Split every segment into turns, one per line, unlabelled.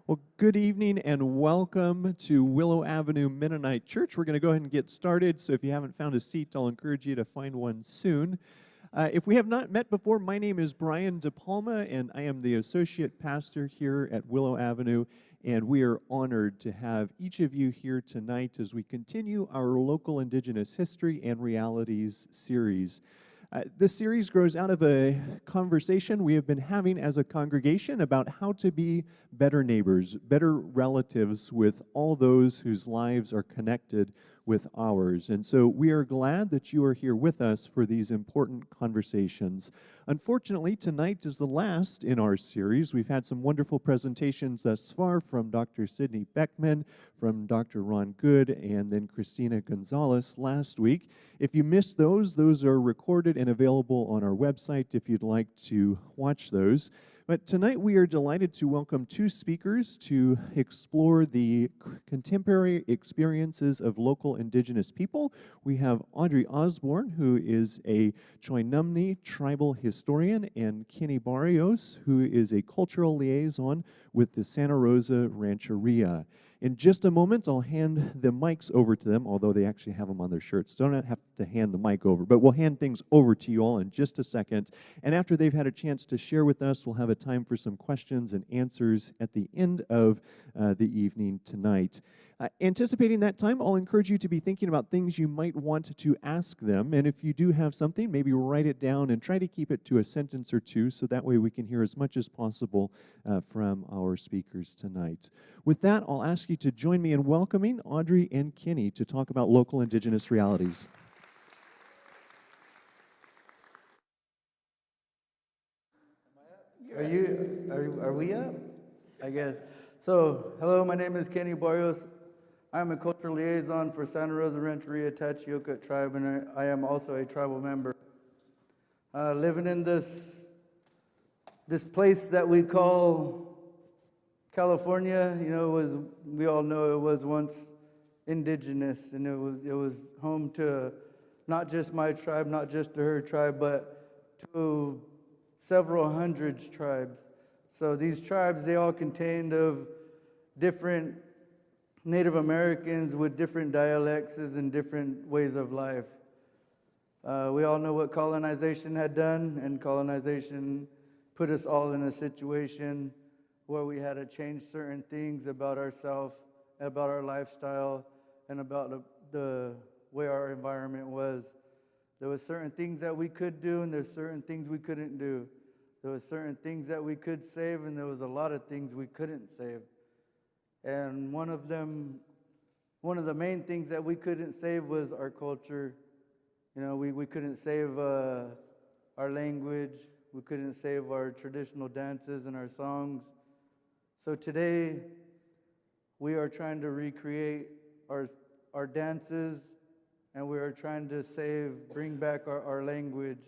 Well, good evening and welcome to Willow Avenue Mennonite Church. We're going to go ahead and get started. So if you haven't found a seat, I'll encourage you to find one soon. If we have not met before, my name is Brian DePalma, and I am the associate pastor here at Willow Avenue. And we are honored to have each of you here tonight as we continue our local Indigenous history and realities series. This series grows out of a conversation we have been having as a congregation about how to be better neighbors, better relatives with all those whose lives are connected with ours. And so we are glad that you are here with us for these important conversations. Unfortunately, tonight is the last in our series. We've had some wonderful presentations thus far from Dr. Sidney Beckman, from Dr. Ron Good, and then Christina Gonzalez last week. If you missed those are recorded and available on our website if you'd like to watch those. But tonight we are delighted to welcome two speakers to explore the contemporary experiences of local Indigenous people. We have Audrey Osborne, who is a Choinumne tribal historian, and Kenny Barrios, who is a cultural liaison with the Santa Rosa Rancheria. In just a moment, I'll hand the mics over to them, although they actually have them on their shirts. Don't have to hand the mic over, but we'll hand things over to you all in just a second. And after they've had a chance to share with us, we'll have a time for some questions and answers at the end of the evening tonight. Anticipating that time, I'll encourage you to be thinking about things you might want to ask them. And if you do have something, maybe write it down and try to keep it to a sentence or two, so that way we can hear as much as possible from our speakers tonight. With that, I'll ask you to join me in welcoming Audrey and Kenny to talk about local Indigenous realities.
Are we up? I guess. So, hello, my name is Kenny Barrios. I'm a cultural liaison for Santa Rosa Rancheria Tachioca tribe, and I am also a tribal member. Living in this place that we call California, we all know it was once indigenous, and it was home to not just my tribe, not just to her tribe, but to several hundreds tribes. So these tribes, they all contained of different Native Americans with different dialects and different ways of life. We all know what colonization had done, and colonization put us all in a situation where we had to change certain things about ourselves, about our lifestyle, and about the way our environment was. There were certain things that we could do, and there's certain things we couldn't do. There were certain things that we could save, and there was a lot of things we couldn't save. And one of the main things that we couldn't save was our culture. We couldn't save our language. We couldn't save our traditional dances and our songs. So today, we are trying to recreate our dances, and we are trying to bring back our language.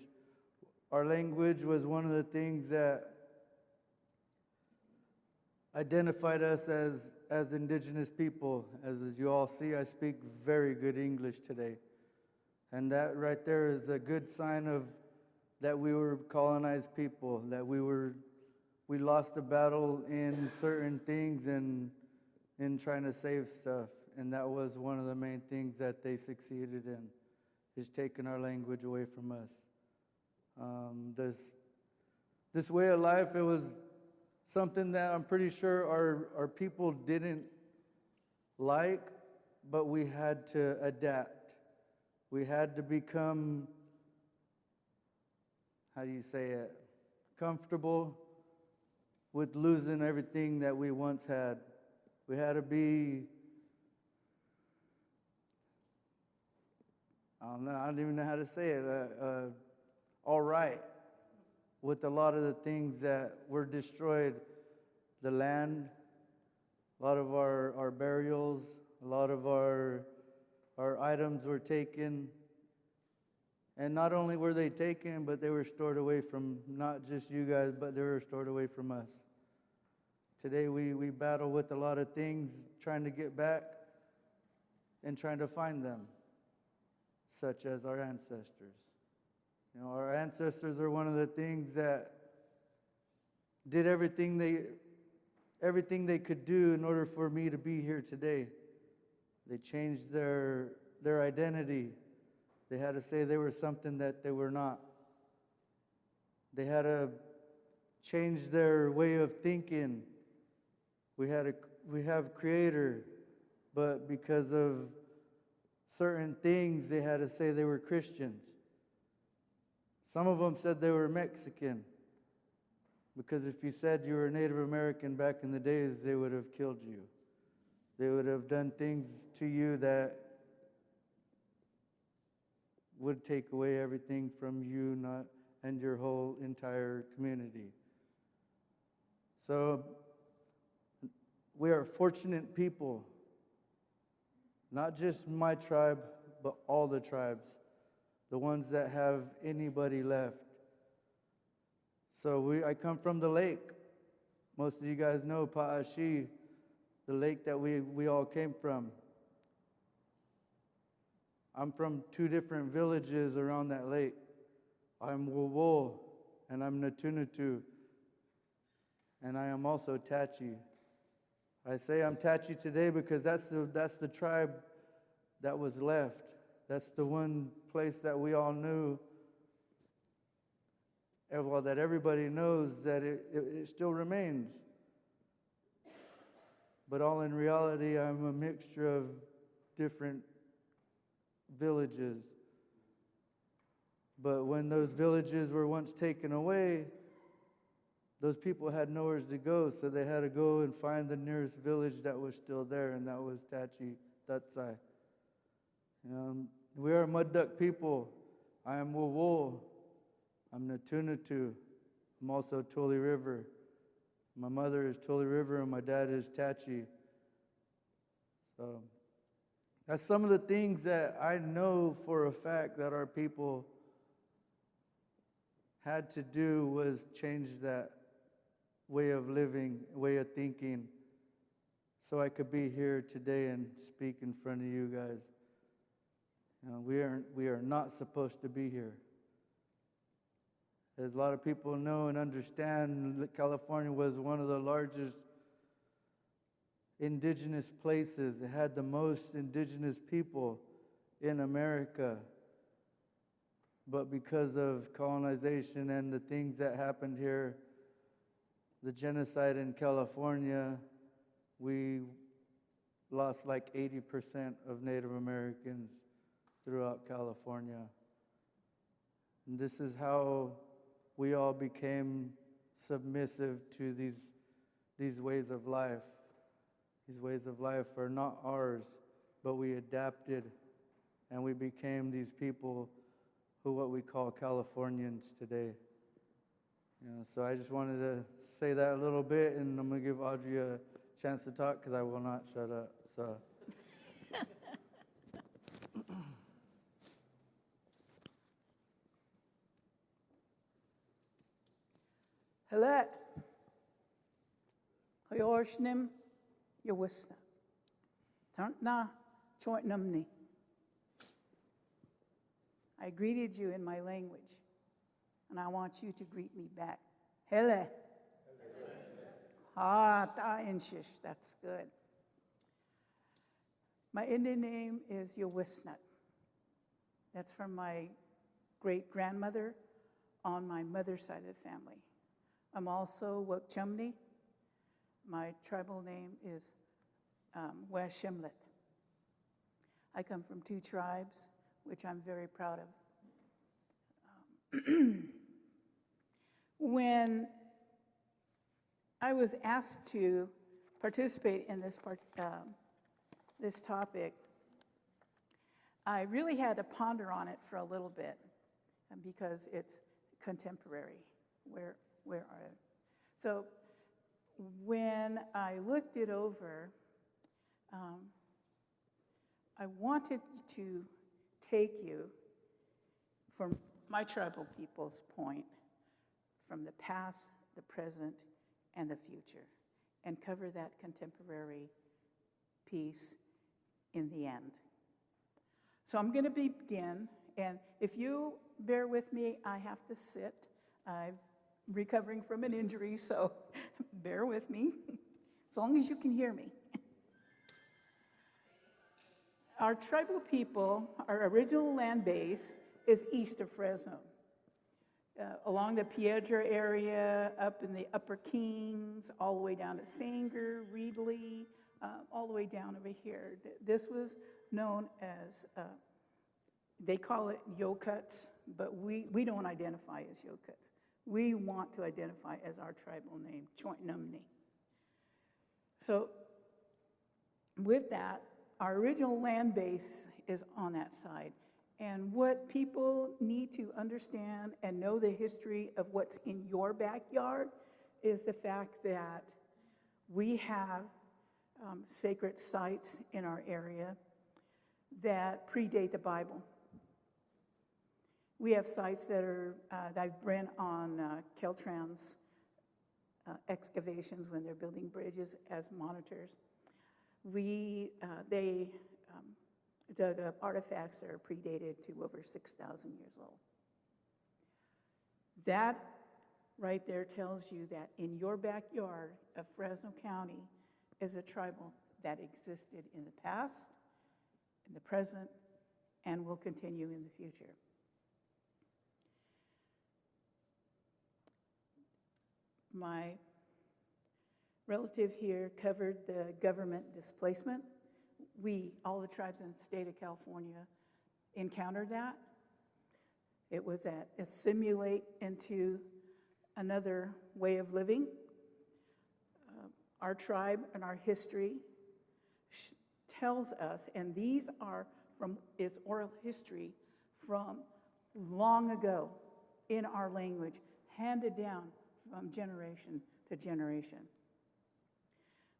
Our language was one of the things that identified us as Indigenous people. As you all see, I speak very good English today. And that right there is a good sign of that we were colonized people, that we lost a battle in certain things and in trying to save stuff. And that was one of the main things that they succeeded in, is taking our language away from us. This way of life, it was something that I'm pretty sure our people didn't like, but we had to adapt. We had to become, comfortable with losing everything that we once had. We had to be, I don't even know how to say it, all right with a lot of the things that were destroyed. The land, a lot of our burials, a lot of our items were taken. And not only were they taken, but they were stored away from not just you guys, but they were stored away from us. Today we battle with a lot of things, trying to get back and trying to find them, such as our ancestors. Our ancestors are one of the things that did everything everything they could do in order for me to be here today. They changed their identity. They had to say they were something that they were not. They had to change their way of thinking. We have Creator, but because of certain things, they had to say they were Christians. Some of them said they were Mexican, because if you said you were Native American back in the days, they would have killed you. They would have done things to you that would take away everything from you and your whole entire community. So we are fortunate people, not just my tribe, but all the tribes, the ones that have anybody left. So I come from the lake. Most of you guys know Pa'ashi, the lake that we all came from. I'm from 2 different villages around that lake. I'm Wowo, and I'm Natunutu, and I am also Tachi. I say I'm Tachi today because that's the tribe that was left. That's the one place that we all knew, well, that everybody knows that it still remains. But all in reality, I'm a mixture of different villages. But when those villages were once taken away, those people had nowhere to go, so they had to go and find the nearest village that was still there, and that was Tachi Tatsai. We are Mud Duck people. I am Wowo. I'm Natunutu. I'm also Tule River. My mother is Tule River, and my dad is Tachi. So that's some of the things that I know for a fact that our people had to do, was change that way of living, way of thinking, so I could be here today and speak in front of you guys. We are not supposed to be here. As a lot of people know and understand, California was one of the largest indigenous places. It had the most indigenous people in America. But because of colonization and the things that happened here, the genocide in California, we lost like 80% of Native Americans throughout California. And this is how we all became submissive to these ways of life. These ways of life are not ours, but we adapted, and we became these people who what we call Californians today. So I just wanted to say that a little bit, and I'm going to give Audrey a chance to talk, because I will not shut up. So.
Hello. Hoyoshnim, Yowisna. Tantna, Choitnumni. I greeted you in my language, and I want you to greet me back. Hele. Ah, ta inshish. That's good. My Indian name is Yowisnut. That's from my great-grandmother on my mother's side of the family. I'm also Wokchumni. My tribal name is Washimlet. I come from 2 tribes, which I'm very proud of. When I was asked to participate in this topic, I really had to ponder on it for a little bit, because it's contemporary. Where are they? So when I looked it over, I wanted to take you from my tribal people's point, from the past, the present, and the future, and cover that contemporary piece in the end. So I'm going to begin, and if you bear with me, I have to sit. I'm recovering from an injury, so bear with me. as long as you can hear me. Our tribal people, our original land base is east of Fresno. Along the Piedra area, up in the Upper Kings, all the way down to Sanger, Reedley, all the way down over here. This was known as, they call it Yokuts, but we don't identify as Yokuts. We want to identify as our tribal name, Choinumni. So with that, our original land base is on that side. And what people need to understand and know the history of what's in your backyard is the fact that we have sacred sites in our area that predate the Bible. We have sites that I've been on Caltrans excavations when they're building bridges as monitors. They dug up artifacts that are predated to over 6,000 years old. That right there tells you that in your backyard of Fresno County is a tribal that existed in the past, in the present, and will continue in the future. My relative here covered the government displacement. All the tribes in the state of California encountered that. It was that assimilate into another way of living. Our tribe and our history tells us, and these are is oral history from long ago in our language, handed down from generation to generation.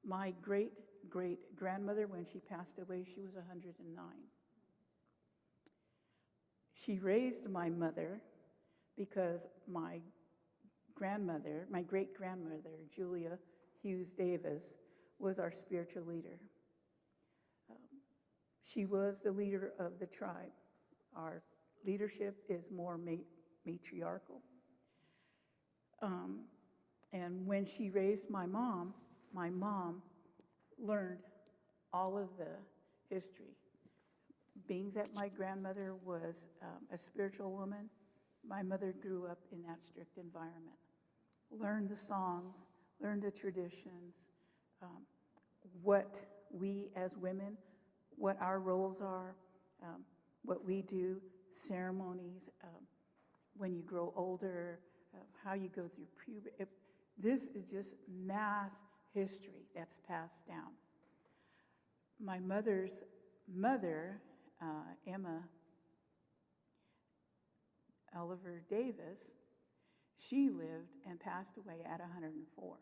My great-great-grandmother, when she passed away, she was 109. She raised my mother because my great-grandmother, Julia Hughes Davis, was our spiritual leader. She was the leader of the tribe. Our leadership is more matriarchal. And when she raised my mom learned all of the history. Being that my grandmother was a spiritual woman, my mother grew up in that strict environment. Learned the songs, learned the traditions, what we as women, what our roles are, what we do, ceremonies, when you grow older, how you go through puberty. This is just mass history that's passed down. My mother's mother, Emma Oliver Davis, she lived and passed away at 104.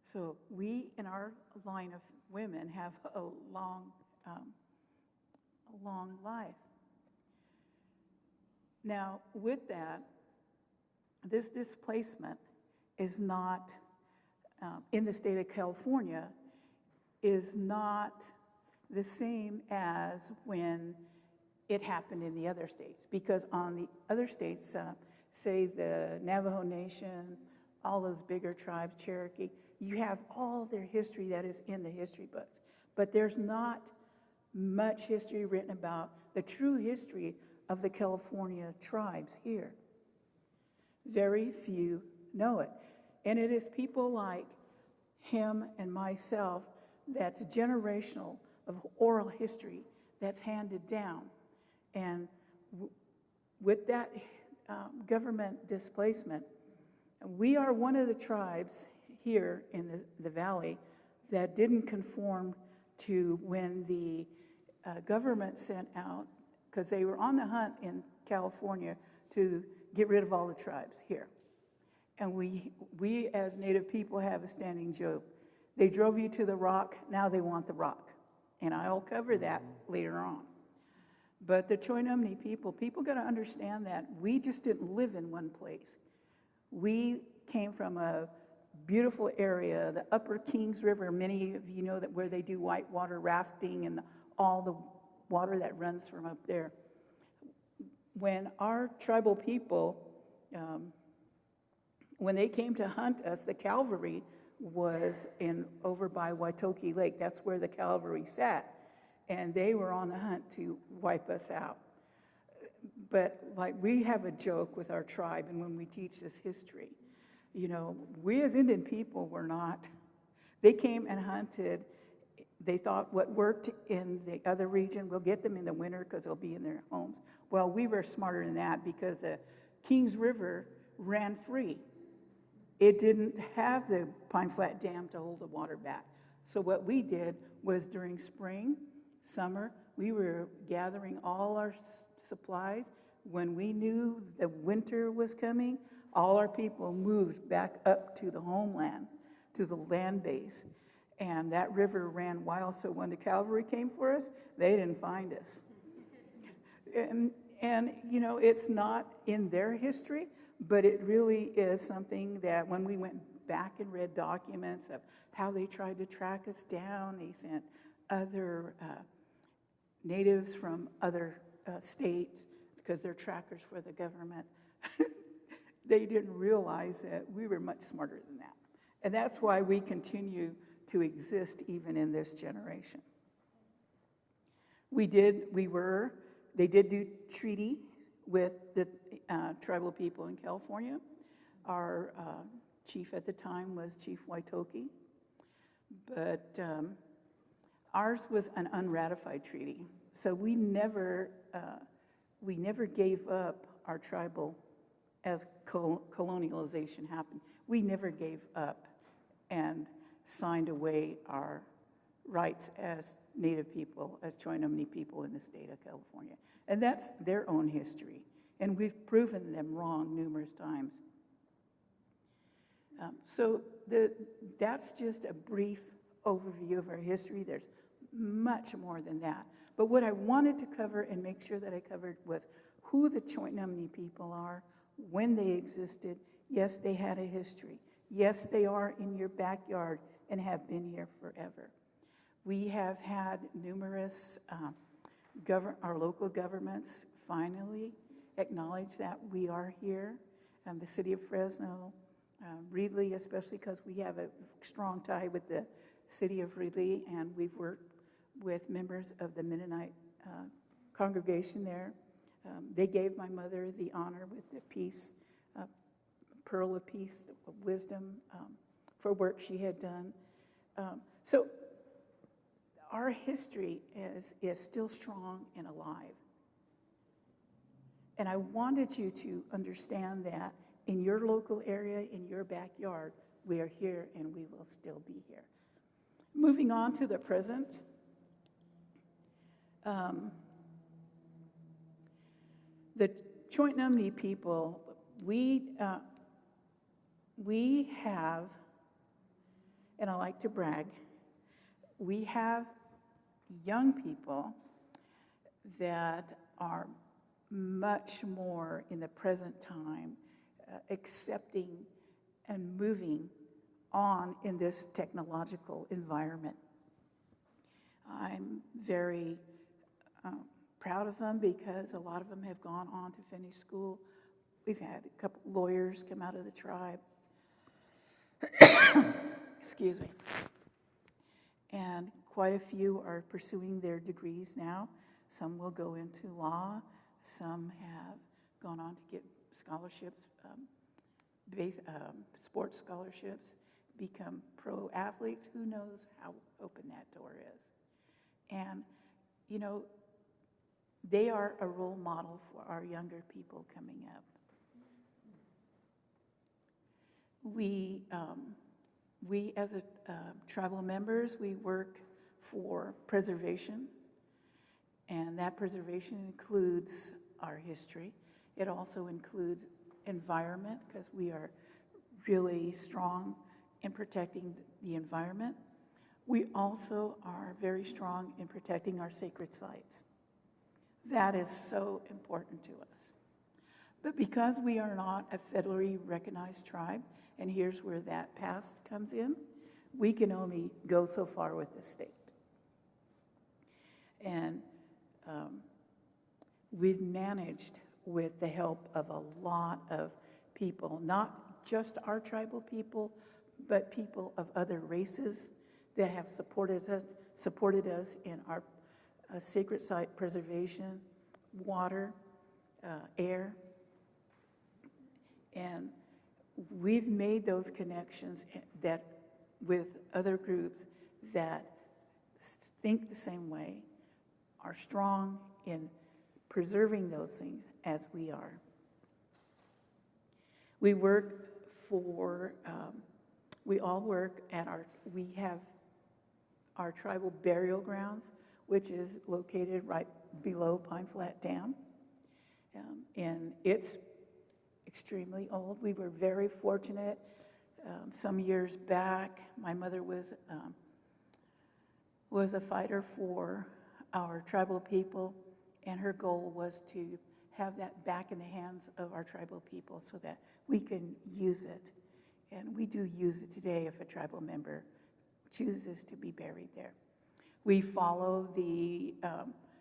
So we, in our line of women, have a long life. Now, with that, this displacement is not, in the state of California, is not the same as when it happened in the other states. Because on the other states, say the Navajo Nation, all those bigger tribes, Cherokee, you have all their history that is in the history books. But there's not much history written about the true history of the California tribes here. Very few know it. And it is people like him and myself that's generational of oral history that's handed down. And with that government displacement, we are one of the tribes here in the valley that didn't conform to when the government sent out, because they were on the hunt in California to get rid of all the tribes here. And we as Native people have a standing joke. They drove you to the rock, now they want the rock. And I'll cover that later on. But the Choinumni people got to understand that we just didn't live in one place. We came from a beautiful area, the Upper Kings River. Many of you know that where they do whitewater rafting and all the water that runs from up there. When our tribal people when they came to hunt us, the cavalry was over by Waitoki Lake. That's where the cavalry sat. And they were on the hunt to wipe us out. But like we have a joke with our tribe, and when we teach this history, we as Indian people were not. They came and hunted. They thought what worked in the other region, we'll get them in the winter because they'll be in their homes. Well, we were smarter than that because the Kings River ran free. It didn't have the Pine Flat Dam to hold the water back. So what we did was during spring, summer, we were gathering all our supplies. When we knew the winter was coming, all our people moved back up to the homeland, to the land base. And that river ran wild, so when the cavalry came for us, they didn't find us. And it's not in their history, but it really is something that when we went back and read documents of how they tried to track us down, they sent other natives from other states because they're trackers for the government. They didn't realize that we were much smarter than that. And that's why we continue to exist even in this generation. They did do treaty with the tribal people in California. Our chief at the time was Chief Waitoki, but ours was an unratified treaty. So we never gave up our tribal as colonialization happened. We never gave up and signed away our rights as Native people, as Choctaw people in the state of California. And that's their own history. And we've proven them wrong numerous times. So that's just a brief overview of our history. There's much more than that. But what I wanted to cover and make sure that I covered was who the Choctaw people are, when they existed. Yes, they had a history. Yes, they are in your backyard and have been here forever. We have had numerous, our local governments finally acknowledge that we are here. The city of Fresno, Reedley, especially because we have a strong tie with the city of Reedley, and we've worked with members of the Mennonite congregation there. They gave my mother the honor with the peace, Pearl of Peace, of Wisdom, for work she had done. So our history is still strong and alive. And I wanted you to understand that in your local area, in your backyard, we are here and we will still be here. Moving on to the present. The Choctaw people, we have, and I like to brag, we have young people that are much more in the present time accepting and moving on in this technological environment. I'm very proud of them because a lot of them have gone on to finish school. We've had a couple lawyers come out of the tribe. Excuse me. And quite a few are pursuing their degrees now. Some will go into law. Some have gone on to get scholarships, sports scholarships, become pro athletes. Who knows how open that door is? And, they are a role model for our younger people coming up. We as tribal members, we work for preservation, and that preservation includes our history. It also includes environment, because we are really strong in protecting the environment. We also are very strong in protecting our sacred sites. That is so important to us. But because we are not a federally recognized tribe, and here's where that past comes in, we can only go so far with the state. And we've managed, with the help of a lot of people, not just our tribal people, but people of other races that have supported us in our sacred site preservation, water, air. And we've made those connections that with other groups that think the same way, are strong in preserving those things as we are. We work for, we all work at we have our tribal burial grounds, which is located right below Pine Flat Dam. And it's extremely old. We were very fortunate. Some years back, my mother was a fighter for our tribal people, and her goal was to have that back in the hands of our tribal people so that we can use it. And we do use it today if a tribal member chooses to be buried there. We follow the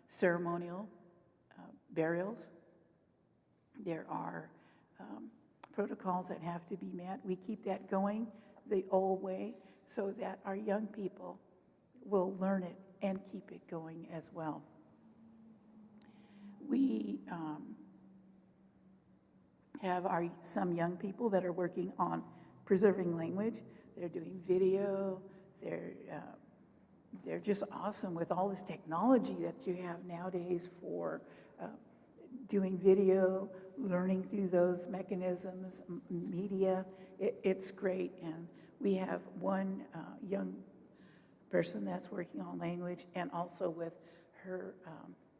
ceremonial burials. There are protocols that have to be met. We keep that going the old way so that our young people will learn it and keep it going as well. We have some young people that are working on preserving language. They're doing video. They're just awesome with all this technology that you have nowadays for doing video, learning through those mechanisms, media. It's great. And we have one young person that's working on language and also with her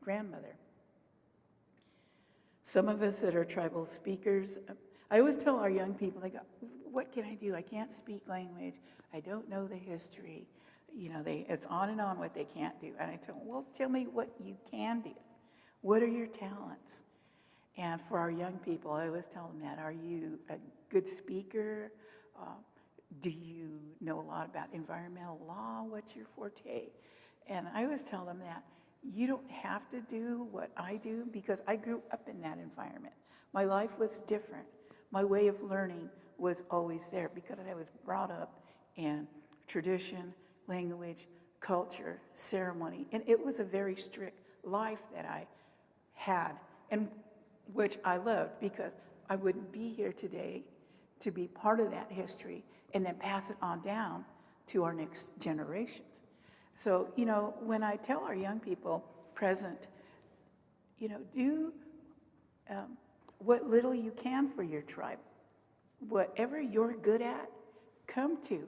grandmother. Some of us that are tribal speakers, I always tell our young people, they go, what can I do? I can't speak language. I don't know the history. You know, it's on and on what they can't do. And I tell them, well, tell me what you can do. What are your talents? And for our young people, I always tell them that. Are you a good speaker? Do you know a lot about environmental law? What's your forte? And I always tell them that you don't have to do what I do because I grew up in that environment. My life was different. My way of learning was always there because I was brought up in tradition, language, culture, ceremony, and it was a very strict life that I had, and which I loved because I wouldn't be here today to be part of that history and then pass it on down to our next generations. So, you know, when I tell our young people present, you know, do what little you can for your tribe. Whatever you're good at, come to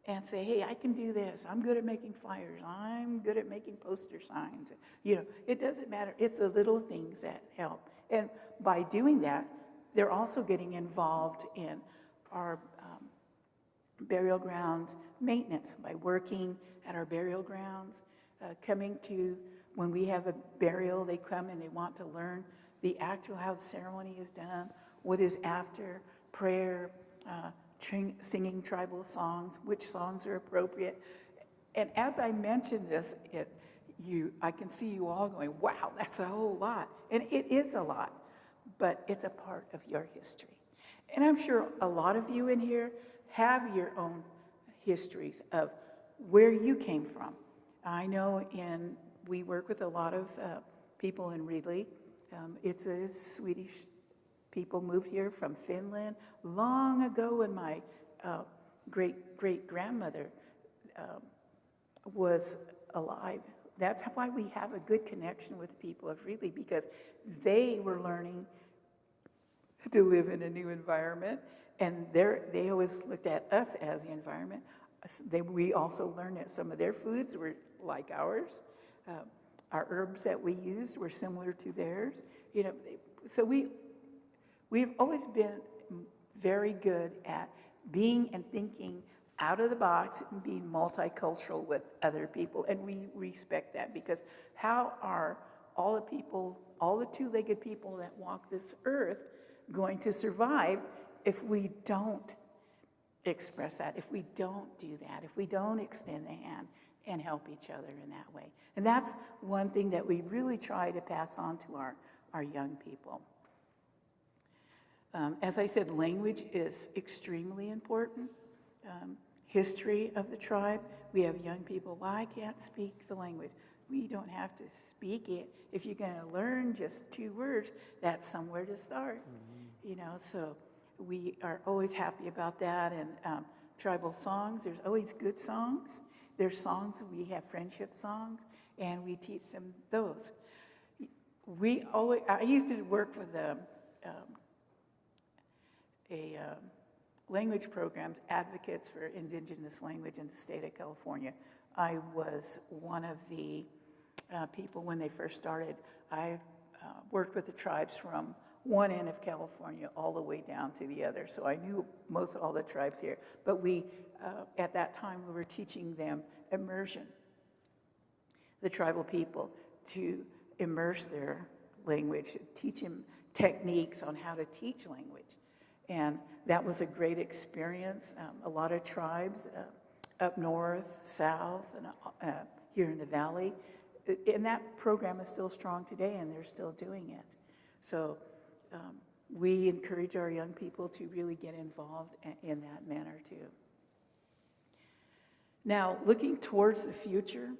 and say, hey, I can do this. I'm good at making flyers. I'm good at making poster signs. You know, it doesn't matter. It's the little things that help. And by doing that, they're also getting involved in our burial grounds maintenance by working at our burial grounds, coming to, when we have a burial, they come and they want to learn the actual, how the ceremony is done, what is after, prayer, singing tribal songs, which songs are appropriate. And as I mention this, I can see you all going, wow, that's a whole lot. And it is a lot, but it's a part of your history. And I'm sure a lot of you in here have your own histories of where you came from. I know we work with a lot of people in Reedley. It's a Swedish people moved here from Finland long ago when my great-great-grandmother was alive. That's why we have a good connection with people of Reedley, because they were learning to live in a new environment, and they always looked at us as the environment. We also learned that some of their foods were like ours. Our herbs that we used were similar to theirs. You know, so we've always been very good at being and thinking out of the box and being multicultural with other people, and we respect that, because how are all the people, all the two-legged people that walk this earth going to survive if we don't express that, if we don't do that, if we don't extend the hand and help each other in that way? And that's one thing that we really try to pass on to our young people. As I said, language is extremely important. History of the tribe. We have young people, well, I can't speak the language. We don't have to speak it. If you're going to learn just 2 words, that's somewhere to start. You know, so we are always happy about that. And tribal songs, there's always good songs. There's songs, we have friendship songs, and we teach them those. I used to work with a language programs, Advocates for Indigenous Language in the state of California. I was one of the people when they first started. I worked with the tribes from one end of California all the way down to the other. So I knew most all the tribes here. But we, at that time, we were teaching them immersion, the tribal people, to immerse their language, teach them techniques on how to teach language. And that was a great experience. A lot of tribes up north, south, and here in the valley. And that program is still strong today, and they're still doing it. So we encourage our young people to really get involved in that manner too. Now, looking towards the future,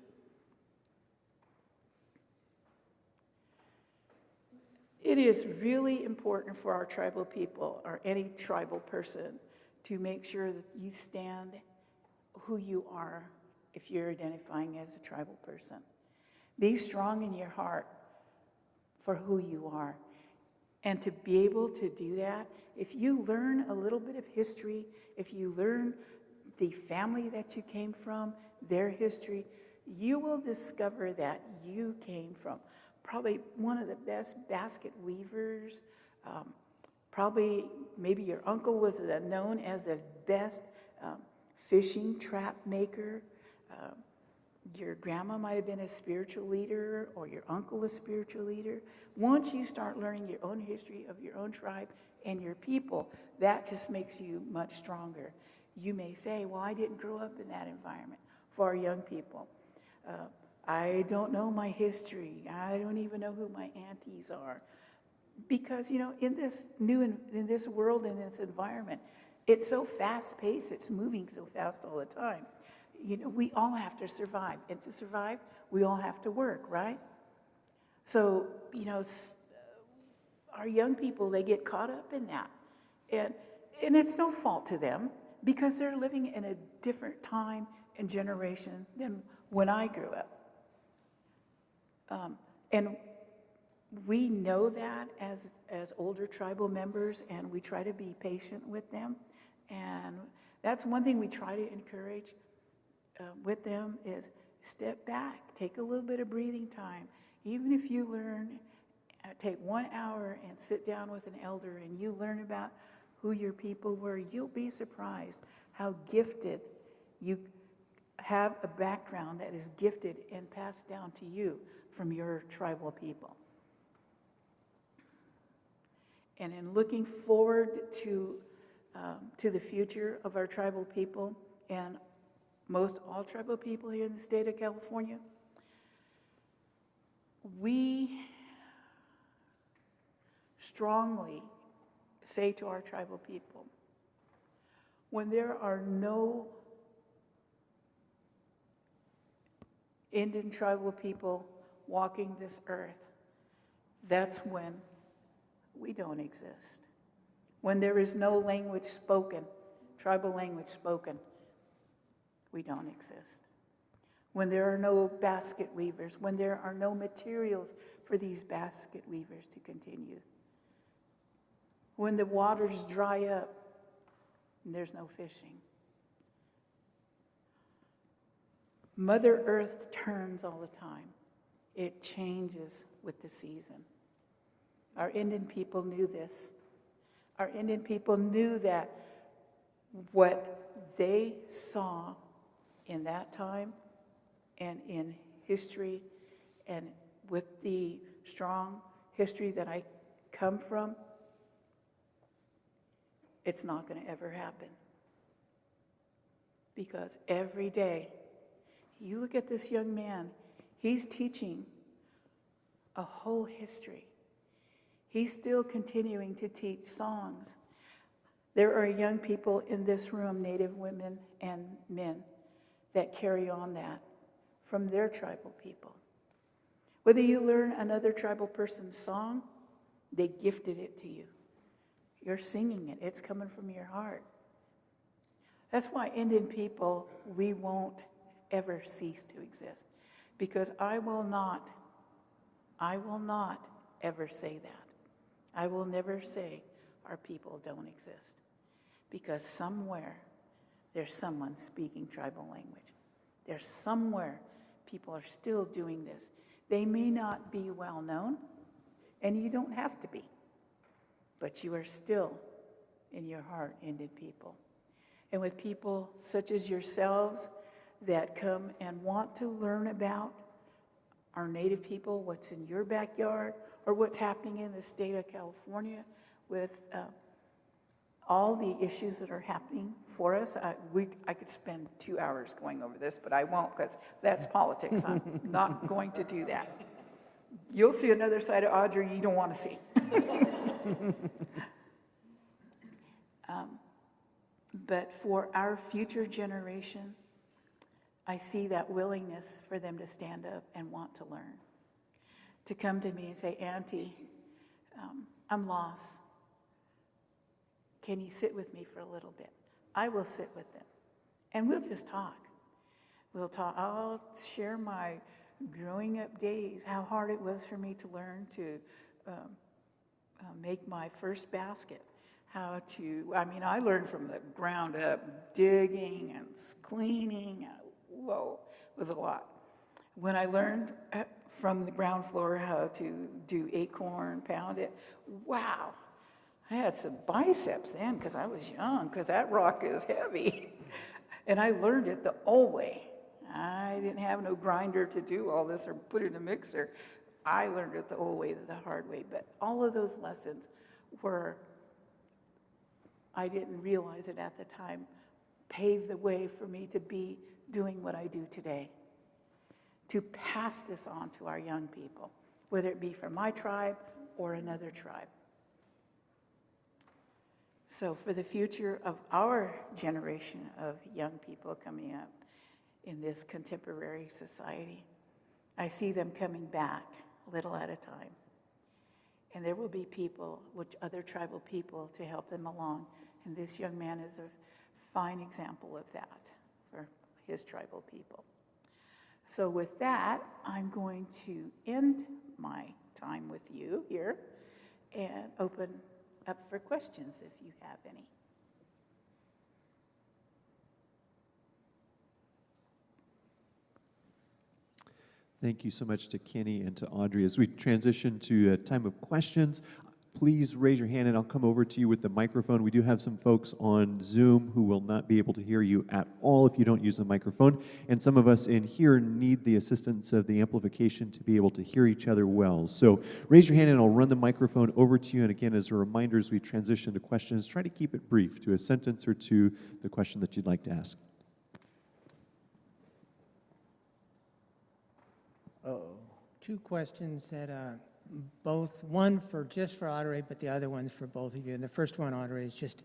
it is really important for our tribal people, or any tribal person, to make sure that you stand who you are if you're identifying as a tribal person. Be strong in your heart for who you are. And to be able to do that, if you learn a little bit of history, if you learn the family that you came from, their history, you will discover that you came from probably one of the best basket weavers. Probably, maybe your uncle was known as the best fishing trap maker. Your grandma might have been a spiritual leader, or your uncle a spiritual leader. Once you start learning your own history of your own tribe and your people, that just makes you much stronger. You may say, well, I didn't grow up in that environment. For our young people, I don't know my history. I don't even know who my aunties are. Because, you know, in this world, in this environment, it's so fast-paced, it's moving so fast all the time. You know, we all have to survive. And to survive, we all have to work, right? So, you know, our young people, they get caught up in that. And it's no fault to them, because they're living in a different time and generation than when I grew up. And we know that as older tribal members, and we try to be patient with them. And that's one thing we try to encourage with them is step back, take a little bit of breathing time. Even if you learn, take 1 hour and sit down with an elder and you learn about who your people were, you'll be surprised how gifted you have a background that is gifted and passed down to you from your tribal people. And in looking forward to the future of our tribal people, and most all tribal people here in the state of California, we strongly say to our tribal people, when there are no Indian tribal people walking this earth, that's when we don't exist. When there is no language spoken, tribal language spoken, we don't exist. When there are no basket weavers, when there are no materials for these basket weavers to continue. When the waters dry up and there's no fishing. Mother Earth turns all the time. It changes with the season. Our Indian people knew this. Our Indian people knew that what they saw in that time and in history, and with the strong history that I come from, it's not going to ever happen. Because every day, you look at this young man, he's teaching a whole history. He's still continuing to teach songs. There are young people in this room, Native women and men, that carry on that from their tribal people. Whether you learn another tribal person's song, they gifted it to you. You're singing it. It's coming from your heart. That's why Indian people, we won't ever cease to exist. Because I will not ever say that. I will never say our people don't exist. Because somewhere there's someone speaking tribal language. There's somewhere people are still doing this. They may not be well known, and you don't have to be, but you are still, in your heart, Indian people. And with people such as yourselves that come and want to learn about our Native people, what's in your backyard, or what's happening in the state of California with all the issues that are happening for us. I could spend 2 hours going over this, but I won't, because that's politics. I'm not going to do that. You'll see another side of Audrey you don't want to see. But for our future generation, I see that willingness for them to stand up and want to learn. To come to me and say, Auntie, I'm lost. Can you sit with me for a little bit? I will sit with them. And we'll just talk. We'll talk. I'll share my growing up days, how hard it was for me to learn to make my first basket. I learned from the ground up, digging and cleaning. Whoa, it was a lot. When I learned from the ground floor how to do acorn, pound it, wow. I had some biceps then because I was young, because that rock is heavy. And I learned it the old way. I didn't have no grinder to do all this or put it in a mixer. I learned it the old way, the hard way. But all of those lessons were, I didn't realize it at the time, paved the way for me to be doing what I do today. To pass this on to our young people, whether it be from my tribe or another tribe. So for the future of our generation of young people coming up in this contemporary society, I see them coming back little at a time. And there will be people, other tribal people, to help them along. And this young man is a fine example of that for his tribal people. So with that, I'm going to end my time with you here and open up for questions if you have any.
Thank you so much to Kenny and to Audrey. As we transition to a time of questions, please raise your hand and I'll come over to you with the microphone. We do have some folks on Zoom who will not be able to hear you at all if you don't use the microphone. And some of us in here need the assistance of the amplification to be able to hear each other well. So raise your hand and I'll run the microphone over to you. And again, as a reminder, as we transition to questions, try to keep it brief to a sentence or two, the question that you'd like to ask.
Uh-oh.
Two questions that both, one for just for Audrey, but the other one's for both of you. And the first one, Audrey, is just,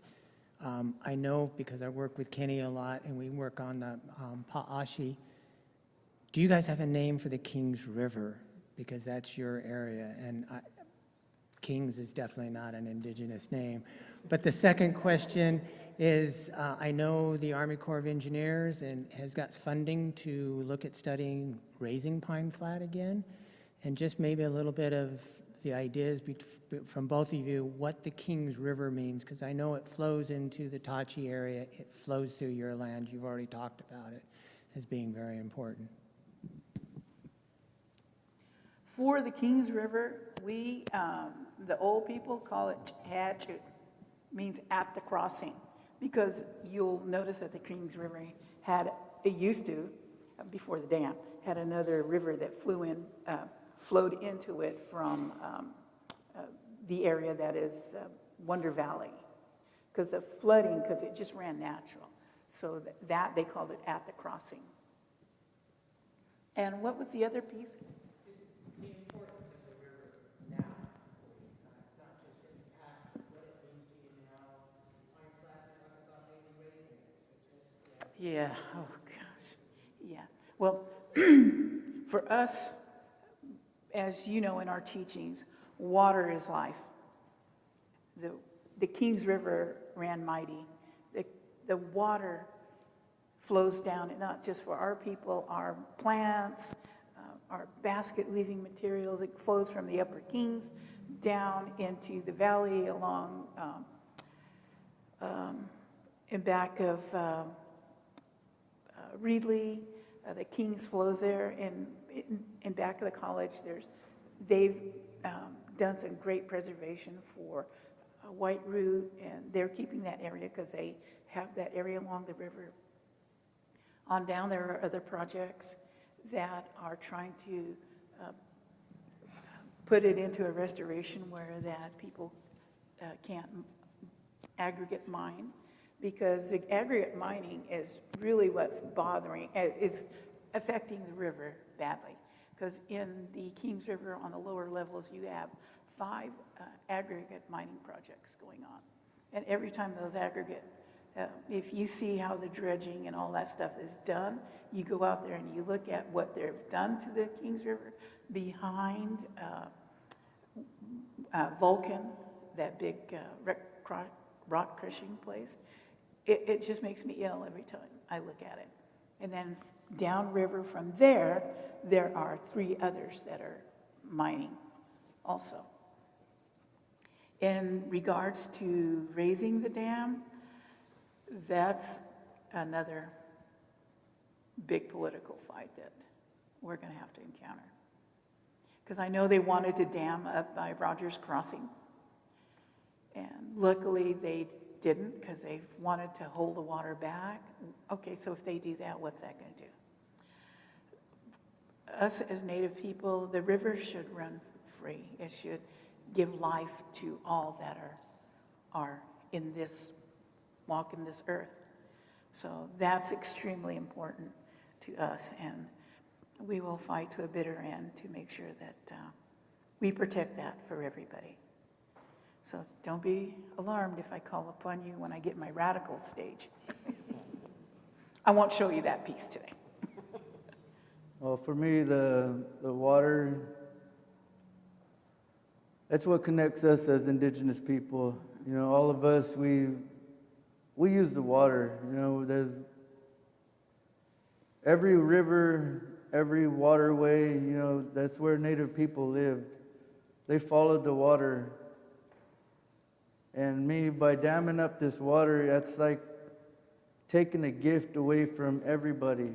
I know because I work with Kenny a lot and we work on the Pa'ashi. Do you guys have a name for the Kings River? Because that's your area. And Kings is definitely not an indigenous name. But the second question is, I know the Army Corps of Engineers has got funding to look at studying raising pine flat again. And just maybe a little bit of the ideas from both of you, what the Kings River means, because I know it flows into the Tachi area, it flows through your land, you've already talked about it as being very important.
For the Kings River, we, the old people call it Chachu, means at the crossing, because you'll notice that the Kings River it used to, before the dam, had another river that flowed into it from the area that is Wonder Valley, because of flooding, because it just ran natural. So that they called it at the crossing. And what was the other piece?
The importance of the river now.
Yeah, oh gosh, yeah. Well, for us, as you know in our teachings, water is life. The Kings River ran mighty. The water flows down, and not just for our people, our plants, our basket weaving materials. It flows from the Upper Kings down into the valley along in back of Reedley. The Kings flows there, and in back of the college, they've done some great preservation for White Root, and they're keeping that area because they have that area along the river. On down, there are other projects that are trying to put it into a restoration where that people can't aggregate mine, because the aggregate mining is really what's bothering, is affecting the river badly. Because in the Kings River on the lower levels, you have 5 aggregate mining projects going on. And every time those aggregate, if you see how the dredging and all that stuff is done, you go out there and you look at what they've done to the Kings River behind Vulcan, that big rock crushing place. It just makes me ill every time I look at it. And then downriver from there, there are 3 others that are mining also. In regards to raising the dam, that's another big political fight that we're going to have to encounter. Because I know they wanted to dam up by Rogers Crossing, and luckily they didn't, because they wanted to hold the water back. Okay, so if they do that, what's that going to do? Us as Native people, the river should run free. It should give life to all that are in this, walk in this earth. So that's extremely important to us, and we will fight to a bitter end to make sure that we protect that for everybody. So don't be alarmed if I call upon you when I get my radical stage. I won't show you that piece today.
Well, for me, the water, that's what connects us as Indigenous people. You know, all of us, we use the water. You know, there's every river, every waterway, you know, that's where Native people lived. They followed the water. And me, by damming up this water, that's like taking a gift away from everybody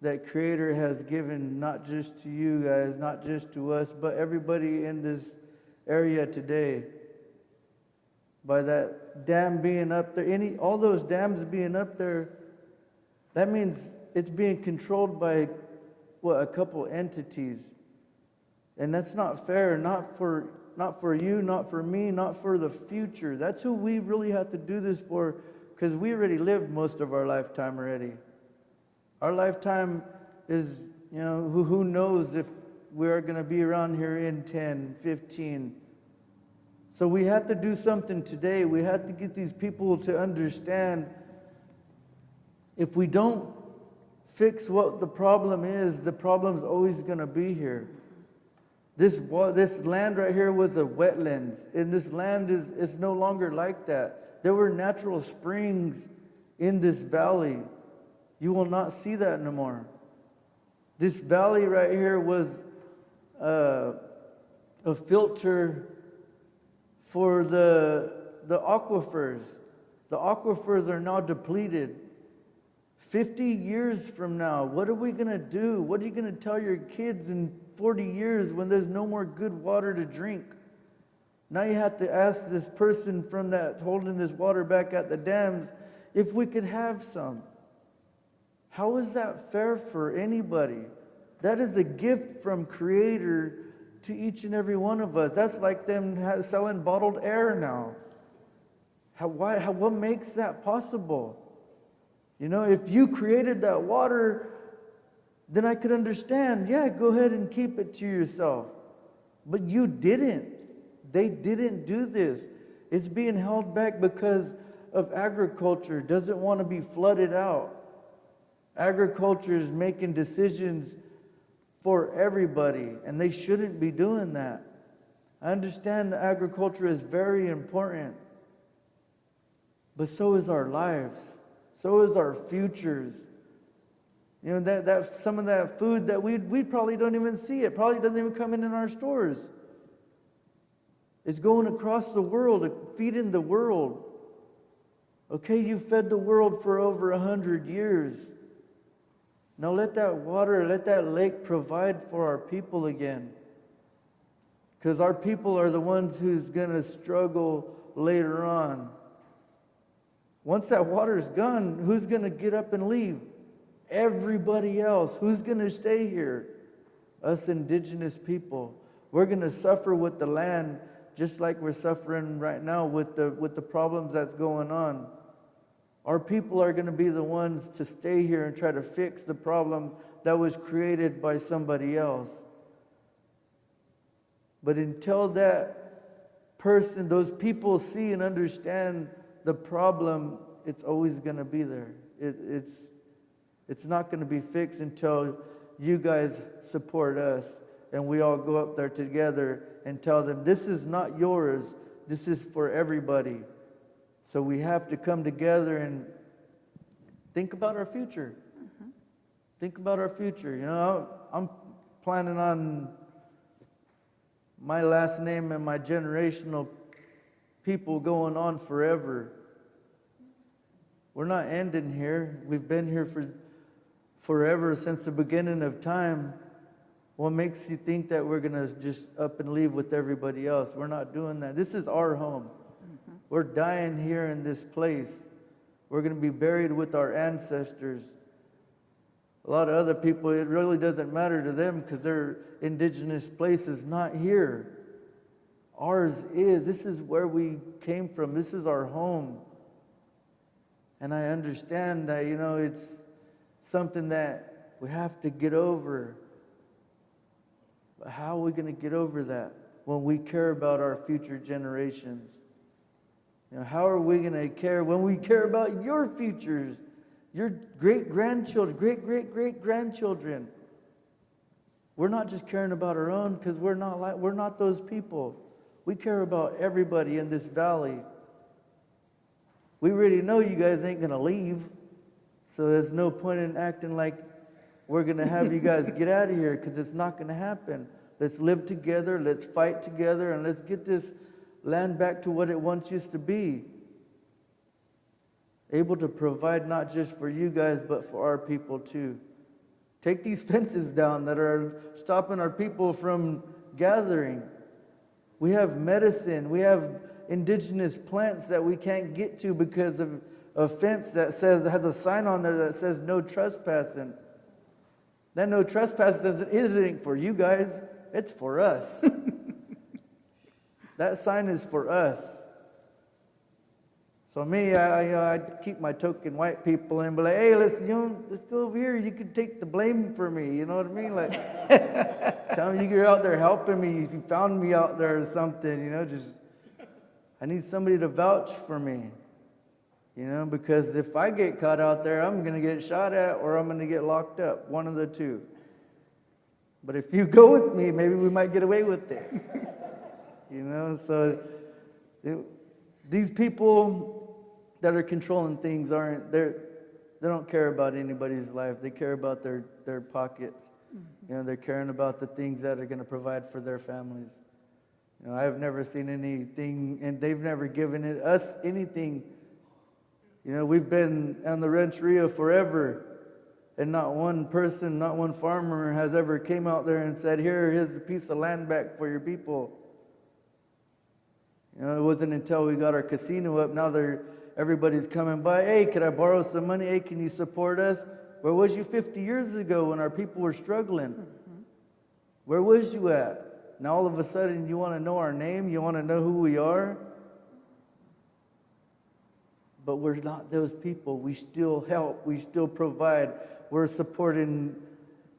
that Creator has given, not just to you guys, not just to us, but everybody in this area today. By that dam being up there, all those dams being up there, that means it's being controlled by, a couple entities. And that's not fair, not for you, not for me, not for the future. That's who we really have to do this for, because we already lived most of our lifetime already. Our lifetime is, you know, who knows if we're going to be around here in 10, 15. So we have to do something today. We have to get these people to understand, if we don't fix what the problem is, the problem's always going to be here. This land right here was a wetland, and this land is no longer like that. There were natural springs in this valley. You will not see that no more. This valley right here was a filter for the aquifers. The aquifers are now depleted. 50 years from now, what are we going to do? What are you going to tell your kids in 40 years when there's no more good water to drink? Now you have to ask this person from that holding this water back at the dams if we could have some. How is that fair for anybody? That is a gift from Creator to each and every one of us. That's like them selling bottled air now. What makes that possible? You know, if you created that water, then I could understand, yeah, go ahead and keep it to yourself. But you didn't. They didn't do this. It's being held back because of agriculture, doesn't want to be flooded out. Agriculture is making decisions for everybody, and they shouldn't be doing that. I understand that agriculture is very important, but so is our lives. So is our futures. You know, that some of that food that we probably don't even see. It probably doesn't even come in our stores. It's going across the world, feeding the world. Okay, you fed the world for over 100 years. Now let that water, let that lake provide for our people again. Because our people are the ones who's going to struggle later on. Once that water's gone, who's going to get up and leave? Everybody else. Who's going to stay here? Us indigenous people. We're going to suffer with the land just like we're suffering right now with the problems that's going on. Our people are going to be the ones to stay here and try to fix the problem that was created by somebody else. But until that person, those people see and understand the problem, it's always going to be there. It's not going to be fixed until you guys support us and we all go up there together and tell them, this is not yours, this is for everybody. So we have to come together and think about our future. Mm-hmm. Think about our future. You know, I'm planning on my last name and my generational people going on forever. We're not ending here. We've been here for forever, since the beginning of time. What makes you think that we're going to just up and leave with everybody else? We're not doing that. This is our home. Mm-hmm. We're dying here in this place. We're going to be buried with our ancestors. A lot of other people, it really doesn't matter to them because their indigenous place is not here. Ours is. This is where we came from. This is our home. And I understand that, you know, it's something that we have to get over. But how are we going to get over that when we care about our future generations? You know, how are we going to care when we care about your futures, your great-grandchildren, great-great-great-grandchildren? We're not just caring about our own because we're not those people. We care about everybody in this valley. We already know you guys ain't going to leave, so there's no point in acting like we're going to have you guys get out of here, because it's not going to happen. Let's live together, let's fight together, and let's get this land back to what it once used to be. Able to provide not just for you guys, but for our people too. Take these fences down that are stopping our people from gathering. We have medicine, we have indigenous plants that we can't get to because of a fence that has a sign on there that says no trespassing. That no trespassing isn't for you guys, it's for us. That sign is for us. So me, I keep my token white people and be like, hey, let's go over here. You can take the blame for me. You know what I mean? Like, tell me you're out there helping me. You found me out there or something. You know, just I need somebody to vouch for me. You know, because if I get caught out there, I'm going to get shot at or I'm going to get locked up. One of the two. But if you go with me, maybe we might get away with it. You know, so these people that are controlling things they don't care about anybody's life. They care about their pockets. Mm-hmm. You know, they're caring about the things that are going to provide for their families. You know, I've never seen anything, and they've never given us anything. You know, we've been on the Rancheria forever, and not one person, not one farmer has ever came out there and said, here's a piece of land back for your people. You know, it wasn't until we got our casino up, now everybody's coming by, hey, could I borrow some money? Hey, can you support us? Where was you 50 years ago when our people were struggling? Mm-hmm. Where was you at? Now all of a sudden you want to know our name? You want to know who we are? But we're not those people. We still help. We still provide. We're supporting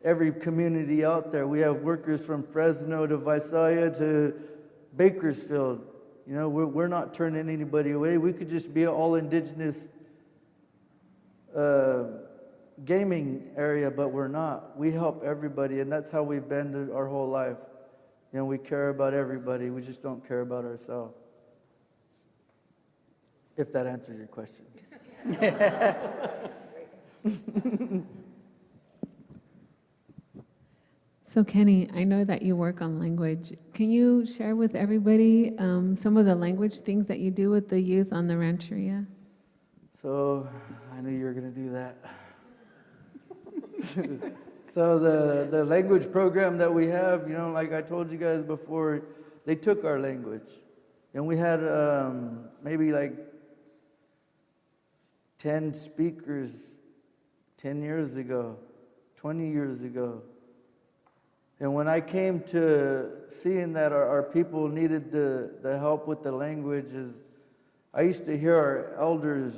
every community out there. We have workers from Fresno to Visalia to Bakersfield. You know, we're not turning anybody away. We could just be an all indigenous gaming area, but we're not. We help everybody, and that's how we've been our whole life. You know, we care about everybody. We just don't care about ourselves. If that answers your question.
So Kenny, I know that you work on language. Can you share with everybody some of the language things that you do with the youth on the Rancheria?
So I knew you were going to do that. So the language program that we have, you know, like I told you guys before, they took our language. And we had maybe like 10 speakers 10 years ago, 20 years ago. And when I came to seeing that our people needed the help with the languages, I used to hear our elders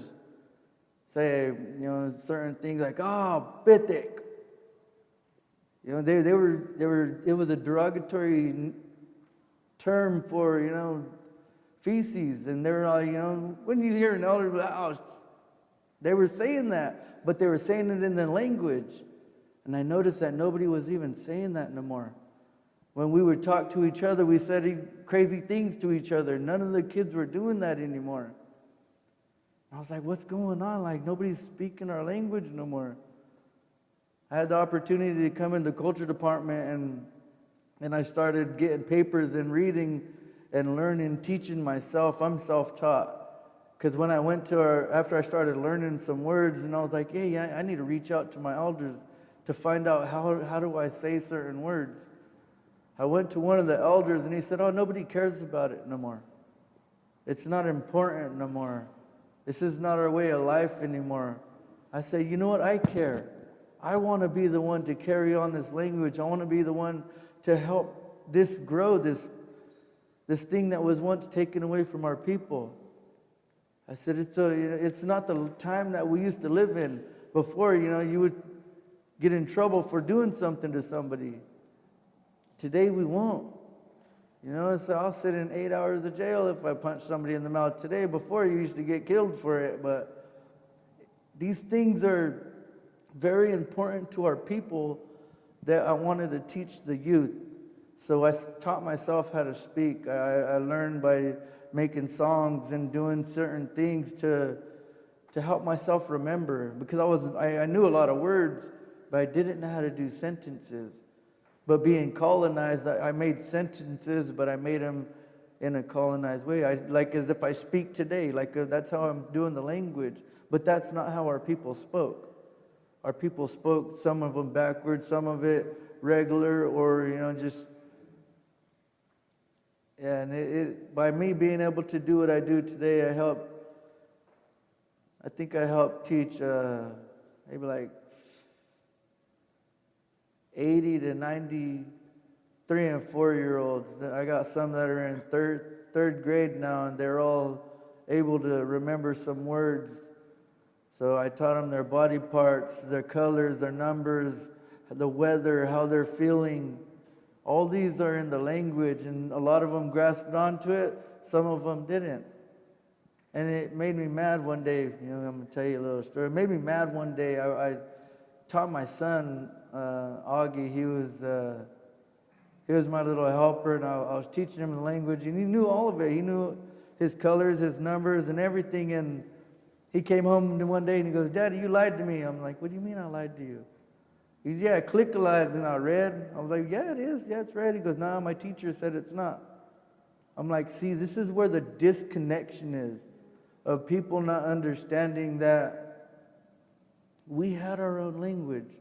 say, you know, certain things like, bitik. You know, they were, it was a derogatory term for, you know, feces. And they were like, you know, when you hear an elder, they were saying that, but they were saying it in the language. And I noticed that nobody was even saying that no more. When we would talk to each other, we said crazy things to each other. None of the kids were doing that anymore. I was like, what's going on? Like, nobody's speaking our language no more. I had the opportunity to come in the culture department, and I started getting papers and reading and learning, teaching myself. I'm self-taught. Because when I went to after I started learning some words, and I was like, hey, I need to reach out to my elders to find out how do I say certain words. I went to one of the elders, and he said, nobody cares about it no more. It's not important no more. This is not our way of life anymore. I say, you know what? I care. I want to be the one to carry on this language. I want to be the one to help this grow, this thing that was once taken away from our people. I said, it's not the time that we used to live in. Before, you know, you would get in trouble for doing something to somebody. Today we won't. You know, so I'll sit in 8 hours of jail if I punch somebody in the mouth today. Before, you used to get killed for it. But these things are very important to our people that I wanted to teach the youth. So I taught myself how to speak. I learned by making songs and doing certain things to help myself remember. Because I knew a lot of words, but I didn't know how to do sentences. But being colonized, I made sentences, but I made them in a colonized way. Like as if I speak today, that's how I'm doing the language. But that's not how our people spoke. Our people spoke, some of them backwards, some of it regular, or, you know, just... Yeah, and by me being able to do what I do today, I think I helped teach maybe like 80 to 90 3 and 4 year olds. I got some that are in third grade now, and they're all able to remember some words. So I taught them their body parts, their colors, their numbers, the weather, how they're feeling. All these are in the language, and a lot of them grasped onto it. Some of them didn't. And it made me mad one day. You know, I'm going to tell you a little story. It made me mad one day. I taught my son, Augie. He was my little helper, and I was teaching him the language, and he knew all of it. He knew his colors, his numbers, and everything. And he came home one day, and he goes, "Daddy, you lied to me." I'm like, "What do you mean I lied to you?" He said, "Yeah, click-a-lied is not red." I was like, "Yeah, it is. Yeah, it's red." He goes, "Nah, my teacher said it's not." I'm like, see, this is where the disconnection is, of people not understanding that we had our own language.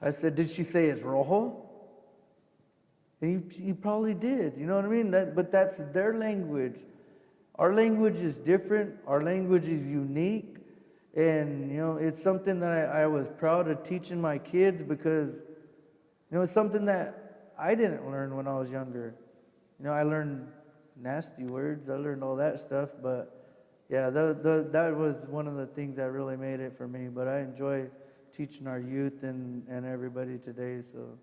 I said, "Did she say it's rojo?" And he probably did. You know what I mean? But that's their language. Our language is different. Our language is unique. And, you know, it's something that I was proud of teaching my kids, because, you know, it's something that I didn't learn when I was younger. You know, I learned nasty words. I learned all that stuff. But, yeah, that was one of the things that really made it for me. But I enjoy teaching our youth and everybody today. So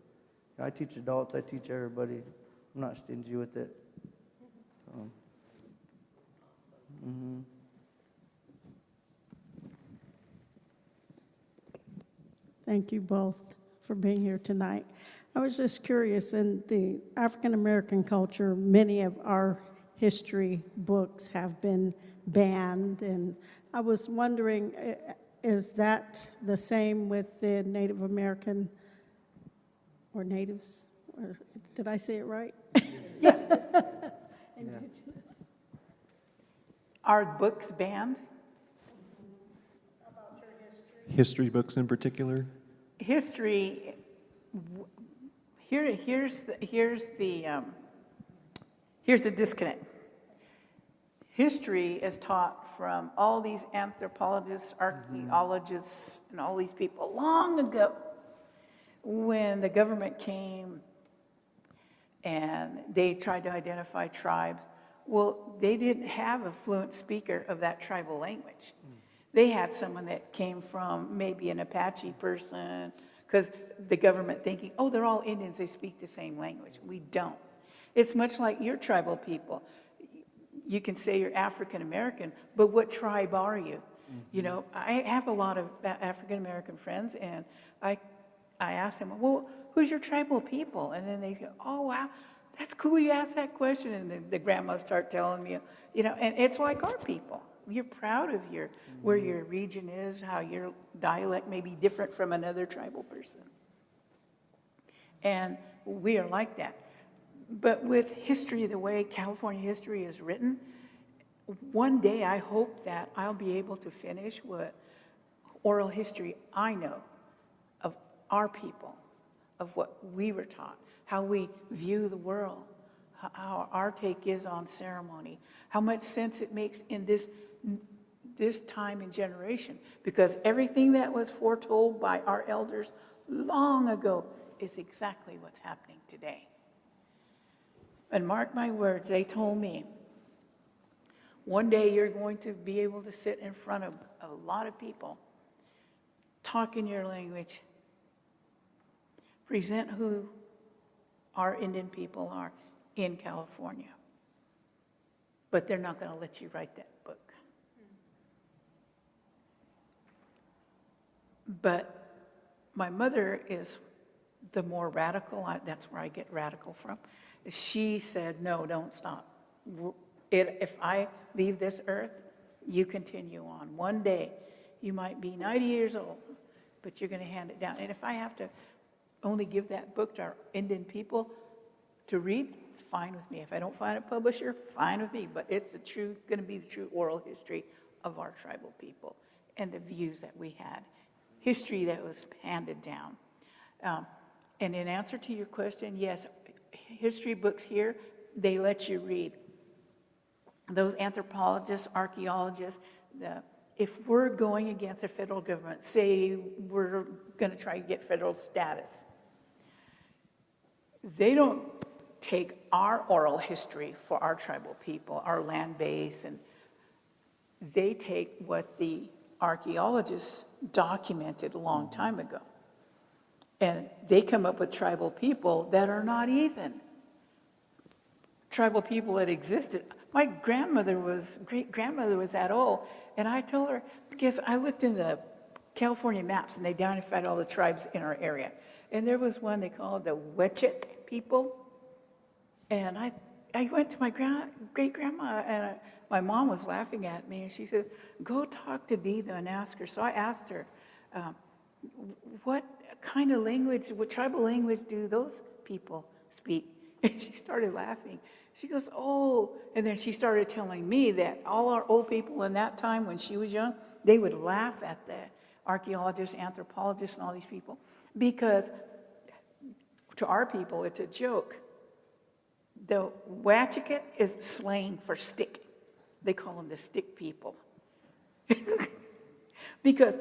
I teach adults. I teach everybody. I'm not stingy with it. So,
Thank you both for being here tonight. I was just curious, in the African American culture, many of our history books have been banned, and I was wondering, is that the same with the Native American or natives? Or, did I say it right?
Are books banned?
History books in particular?
History, here's the disconnect. History is taught from all these anthropologists, archaeologists, and all these people long ago when the government came and they tried to identify tribes. Well, they didn't have a fluent speaker of that tribal language. They had someone that came from maybe an Apache person, because the government thinking, oh, they're all Indians, they speak the same language. We don't. It's much like your tribal people. You can say you're African American, but what tribe are you? You know, I have a lot of African American friends, and I ask them, well, who's your tribal people? And then they go, oh, wow, that's cool you asked that question. And the grandmas start telling me, you know, and it's like our people. You're proud of where your region is, how your dialect may be different from another tribal person. And we are like that. But with history, the way California history is written, one day I hope that I'll be able to finish what oral history I know of our people, of what we were taught, how we view the world, how our take is on ceremony, how much sense it makes in this time and generation, because everything that was foretold by our elders long ago is exactly what's happening today. And mark my words, they told me, one day you're going to be able to sit in front of a lot of people, talk in your language, present who our Indian people are in California. But they're not going to let you write that book. But my mother is the more radical, that's where I get radical from. She said, no, don't stop. If I leave this earth, you continue on. One day, you might be 90 years old, but you're going to hand it down. And if I have to only give that book to our Indian people to read, fine with me. If I don't find a publisher, fine with me. But it's going to be the true oral history of our tribal people and the views that we had. History that was handed down. And in answer to your question, yes, history books here, they let you read. Those anthropologists, archaeologists, if we're going against the federal government, say we're going to try to get federal status, they don't take our oral history for our tribal people, our land base, and they take what the archaeologists documented a long time ago. And they come up with tribal people that are not even tribal people that existed. My great-grandmother was that old, and I told her, because I looked in the California maps, and they identified all the tribes in our area. And there was one they called the Wetchet people. And I went to my great-grandma, and my mom was laughing at me, and she said, go talk to Dita and ask her. So I asked her, what kind of language, what tribal language do those people speak? And she started laughing. She goes, oh, and then she started telling me that all our old people in that time when she was young, they would laugh at the archaeologists, anthropologists, and all these people, because to our people, it's a joke. The Watchiket is slang for stick. They call them the stick people. Because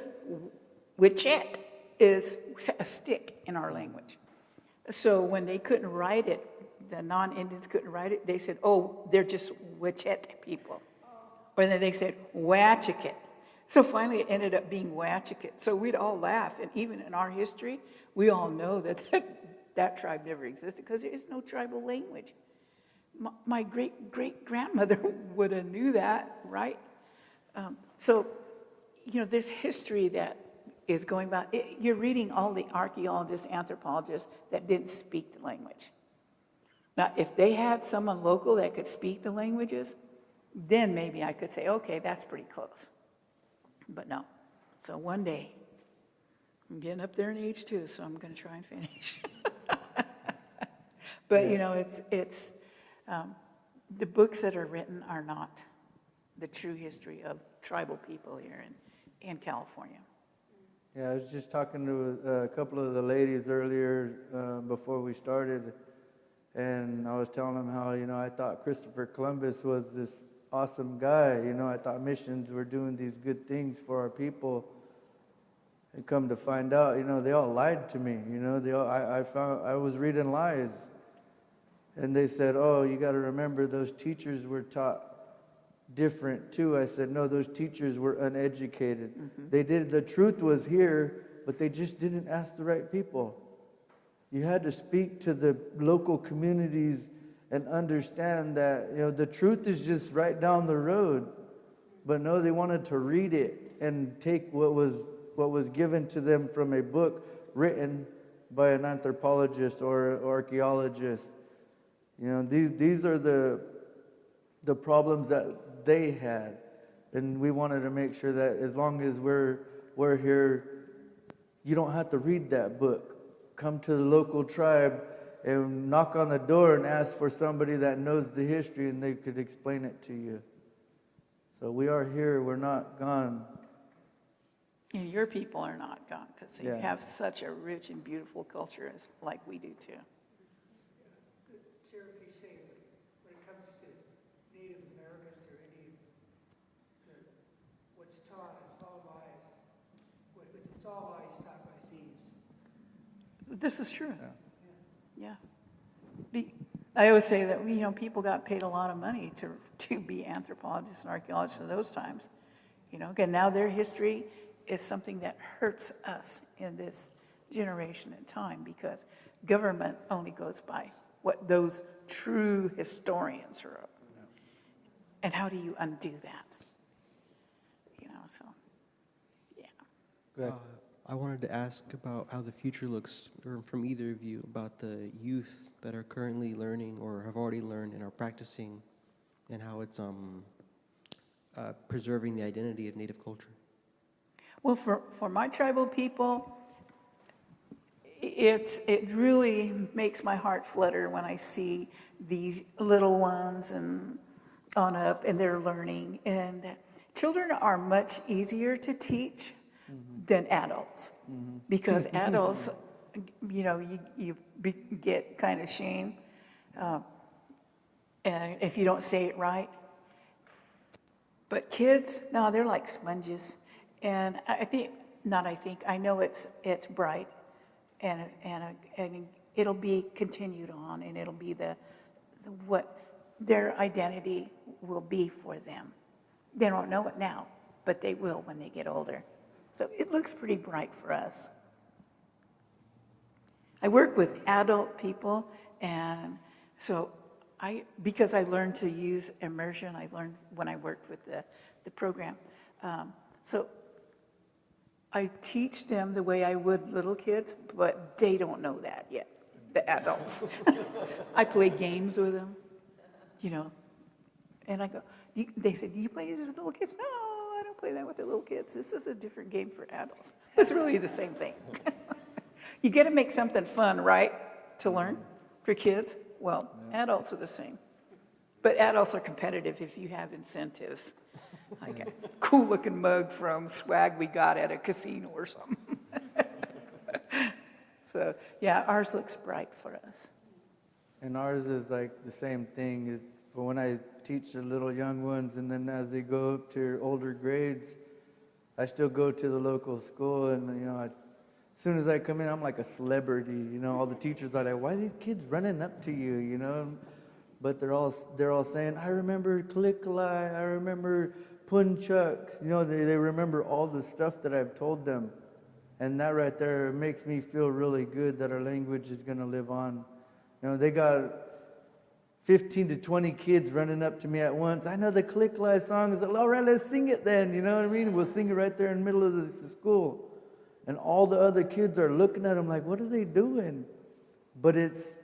Wichet is a stick in our language. So when they couldn't write it, the non-Indians couldn't write it, they said, oh, they're just Wichet people. Or then they said Watchiket. So finally it ended up being Watchiket. So we'd all laugh. And even in our history, we all know that tribe never existed because there is no tribal language. My great-great-grandmother would have knew that, right? So, you know, this history that is going back. You're reading all the archaeologists, anthropologists that didn't speak the language. Now, if they had someone local that could speak the languages, then maybe I could say, okay, that's pretty close. But no. So one day, I'm getting up there in age too, so I'm going to try and finish. But, you know, it's the books that are written are not the true history of tribal people here in California.
Yeah, I was just talking to a couple of the ladies earlier before we started, and I was telling them how, you know, I thought Christopher Columbus was this awesome guy. You know, I thought missions were doing these good things for our people. And come to find out, you know, they all lied to me. You know, I was reading lies. And they said, oh, you got to remember those teachers were taught different too. I said, no, those teachers were uneducated. The truth was here, but they just didn't ask the right people. You had to speak to the local communities and understand that, you know, the truth is just right down the road. But no, they wanted to read it and take what was given to them from a book written by an anthropologist or archaeologist. You know, these are the problems that they had, and we wanted to make sure that as long as we're here, you don't have to read that book. Come to the local tribe and knock on the door and ask for somebody that knows the history, and they could explain it to you. So we are here. We're not gone.
And your people are not gone because they
Yeah.
have such a rich and beautiful culture like we do too.
Cherokees say that when it comes to Native Americans or Indians, what's taught is all lies. It's all lies taught by thieves.
This is true. Yeah. I always say that, you know, people got paid a lot of money to be anthropologists and archaeologists in those times. You know, again, now their history is something that hurts us in this generation and time because government only goes by what those true historians are up. And how do you undo that? You know, so, yeah.
Go ahead.
I wanted to ask about how the future looks from either of you about the youth that are currently learning or have already learned and are practicing, and how it's preserving the identity of Native culture.
Well, for my tribal people, it really makes my heart flutter when I see these little ones and on up, and they're learning. And children are much easier to teach than adults, because adults, you know, you get kind of shame, and if you don't say it right. But kids, no, they're like sponges. And I know it's bright, and it'll be continued on, and it'll be what their identity will be for them. They don't know it now, but they will when they get older. So it looks pretty bright for us. I work with adult people, and so because I learned to use immersion, I learned when I worked with the program. So I teach them the way I would little kids, but they don't know that yet, the adults. I play games with them, you know, and I go, they said, do you play this with little kids? No, I don't play that with the little kids. This is a different game for adults. It's really the same thing. You got to make something fun, right, to learn for kids? Well, adults are the same. But adults are competitive if you have incentives. Like a cool-looking mug from swag we got at a casino or something. So, yeah, ours looks bright for us.
And ours is like the same thing. But when I teach the little young ones, and then as they go up to older grades, I still go to the local school, and you know, as soon as I come in, I'm like a celebrity. You know, all the teachers are like, "Why are these kids running up to you?" You know, but they're all saying, "I remember Kalikalai, I remember Punchucks." You know, they remember all the stuff that I've told them, and that right there makes me feel really good that our language is going to live on. You know, they got 15 to 20 kids running up to me at once. I know the Kalikalai song. Is like, all right, let's sing it then. You know what I mean? We'll sing it right there in the middle of the school. And all the other kids are looking at them like, what are they doing? But it's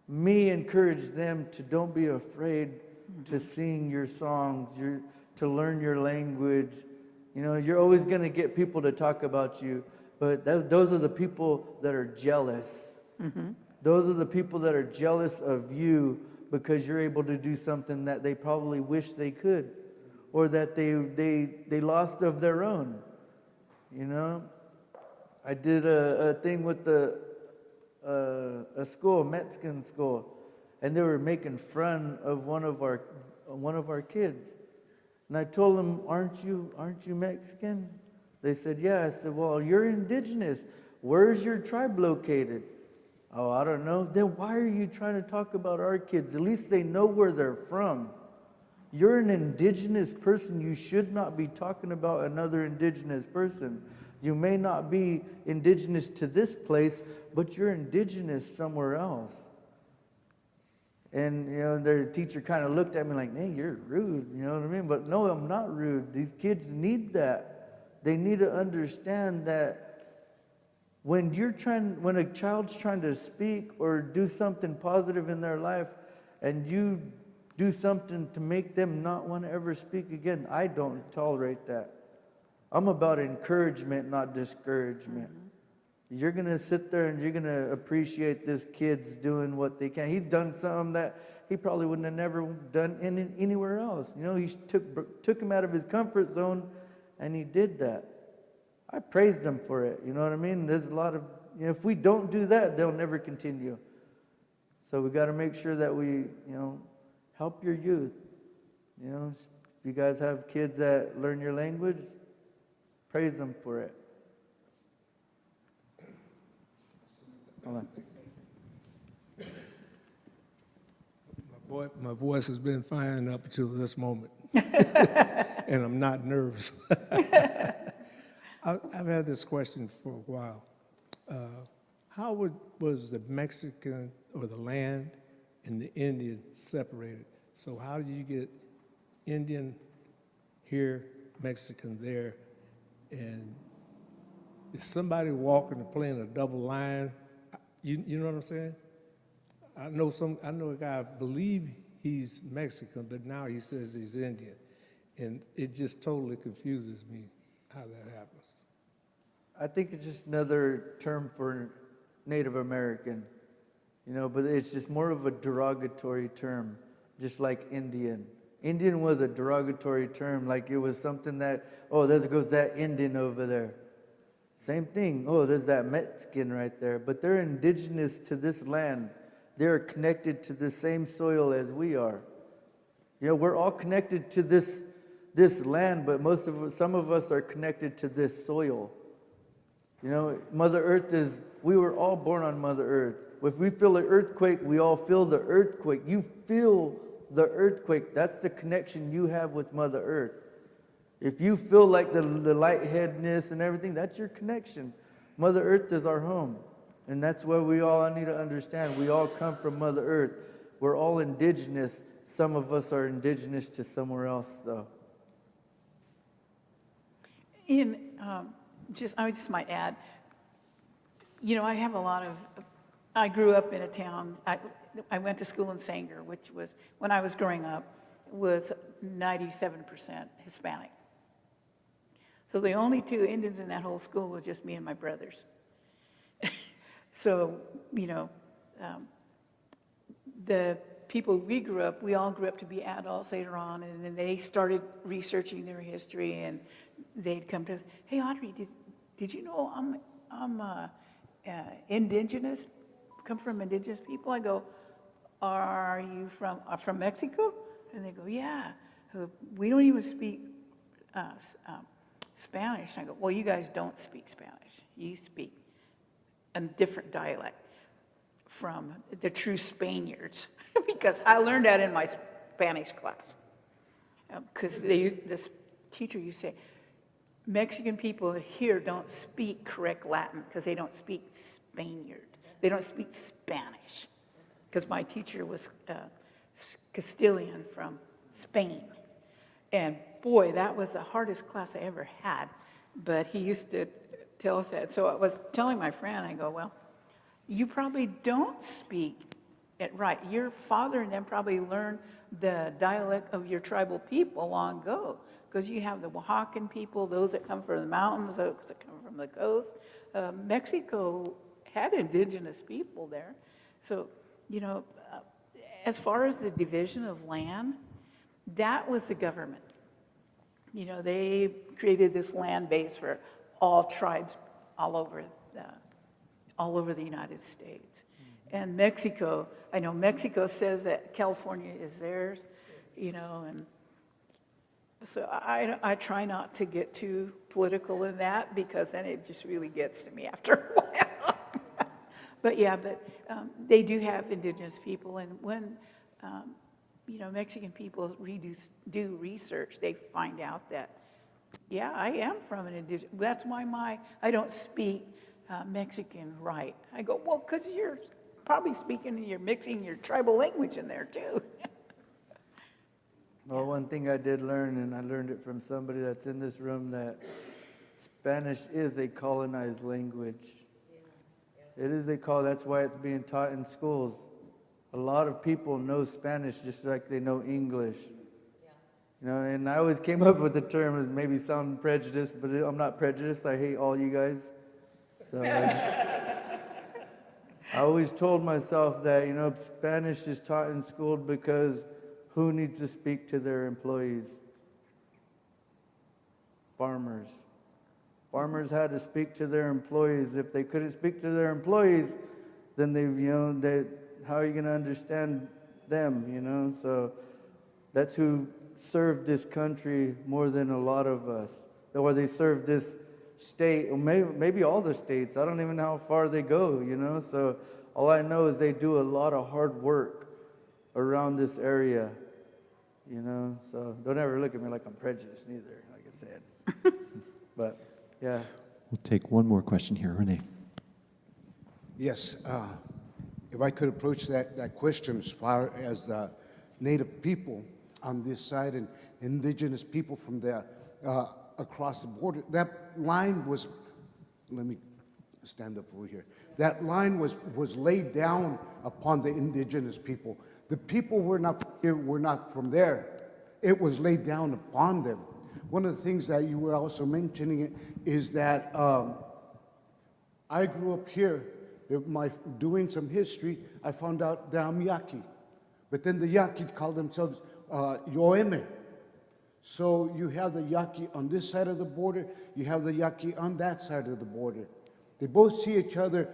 me encourage them to don't be afraid to sing your songs, to learn your language. You know, you're always going to get people to talk about you, but those are the people that are jealous. Those are the people that are jealous of you because you're able to do something that they probably wish they could, or that they lost of their own. You know, I did a thing with a school, Mexican school, and they were making fun of one of our kids. And I told them, aren't you Mexican? They said, yeah. I said, well, you're indigenous. Where's your tribe located? Oh, I don't know. Then why are you trying to talk about our kids? At least they know where they're from. You're an indigenous person. You should not be talking about another indigenous person. You may not be indigenous to this place, but you're indigenous somewhere else. And, you know, their teacher kind of looked at me like, hey, you're rude, you know what I mean? But no, I'm not rude. These kids need that. They need to understand that when a child's trying to speak or do something positive in their life, and you do something to make them not want to ever speak again, I don't tolerate that. I'm about encouragement, not discouragement. You're going to sit there and you're going to appreciate this kid's doing what they can. He's done something that he probably wouldn't have never done anywhere else. You know, he took him out of his comfort zone, and he did that. I praised him for it. You know what I mean? There's a lot of, you know, if we don't do that, they'll never continue. So we got to make sure that we, you know, help your youth. You know, if you guys have kids that learn your language, praise them for it. Hold on.
My voice has been fine up until this moment, and I'm not nervous. I've had this question for a while. How was the Mexican or the land and the Indian separated? So how did you get Indian here, Mexican there, and is somebody walking and playing a double line? You know what I'm saying? I know a guy, I believe he's Mexican, but now he says he's Indian. And it just totally confuses me how that happens.
I think it's just another term for Native American, you know, but it's just more of a derogatory term, just like Indian. Indian was a derogatory term, like it was something that, oh, there goes that Indian over there. Same thing, oh, there's that Mexican right there. But they're indigenous to this land. They're connected to the same soil as we are. You know, we're all connected to this land, but some of us are connected to this soil. You know, Mother Earth we were all born on Mother Earth. If we feel an earthquake, we all feel the earthquake. You feel the earthquake. That's the connection you have with Mother Earth. If you feel like the lightheadedness and everything, that's your connection. Mother Earth is our home. And that's where I need to understand. We all come from Mother Earth. We're all indigenous. Some of us are indigenous to somewhere else, though.
I just might add, you know, I grew up in a town, I went to school in Sanger, which was, when I was growing up, was 97% Hispanic. So the only two Indians in that whole school was just me and my brothers. So, you know, the people we all grew up to be adults later on, and then they started researching their history, and they'd come to us, hey, Audrey, did you know I'm indigenous, come from indigenous people? I go, are you from Mexico? And they go, yeah. We don't even speak Spanish. And I go, well, you guys don't speak Spanish. You speak a different dialect from the true Spaniards, because I learned that in my Spanish class. Because this teacher used to say, Mexican people here don't speak correct Latin because they don't speak Spaniard. They don't speak Spanish. Because my teacher was Castilian from Spain. And boy, that was the hardest class I ever had. But he used to tell us that. So I was telling my friend, I go, well, you probably don't speak it right. Your father and them probably learned the dialect of your tribal people long ago, because you have the Oaxacan people, those that come from the mountains, those that come from the coast. Mexico had indigenous people there. So, as far as the division of land, that was the government. They created this land base for all tribes all over the United States. And Mexico, I know Mexico says that California is theirs, and so I try not to get too political in that, because then it just really gets to me after a while. But they do have indigenous people, and when Mexican people do research, they find out that, I am from an indigenous. That's why I don't speak Mexican right. I go, well, because you're probably you're mixing your tribal language in there too.
Well, one thing I did learn, and I learned it from somebody that's in this room, that Spanish is a colonized language. It is that's why it's being taught in schools. A lot of people know Spanish just like they know English. And I always came up with the term as maybe sound prejudiced, but I'm not prejudiced. I hate all you guys. So I always told myself that, Spanish is taught in school because who needs to speak to their employees? Farmers. Farmers had to speak to their employees. If they couldn't speak to their employees, then how are you going to understand them, So that's who served this country more than a lot of us. Or they served this state, or maybe all the states. I don't even know how far they go, So all I know is they do a lot of hard work around this area, So don't ever look at me like I'm prejudiced either, like I said. But, yeah.
We'll take one more question here. Renee.
Yes, if I could approach that question as far as the Native people on this side and indigenous people from there across the border. That line was, let me stand up over here. That line was laid down upon the indigenous people. The people were not from there. It was laid down upon them. One of the things that you were also mentioning is that I grew up here. Doing some history, I found out that I'm Yaqui. But then the Yaqui called themselves Yoeme. So you have the Yaqui on this side of the border, you have the Yaqui on that side of the border. They both see each other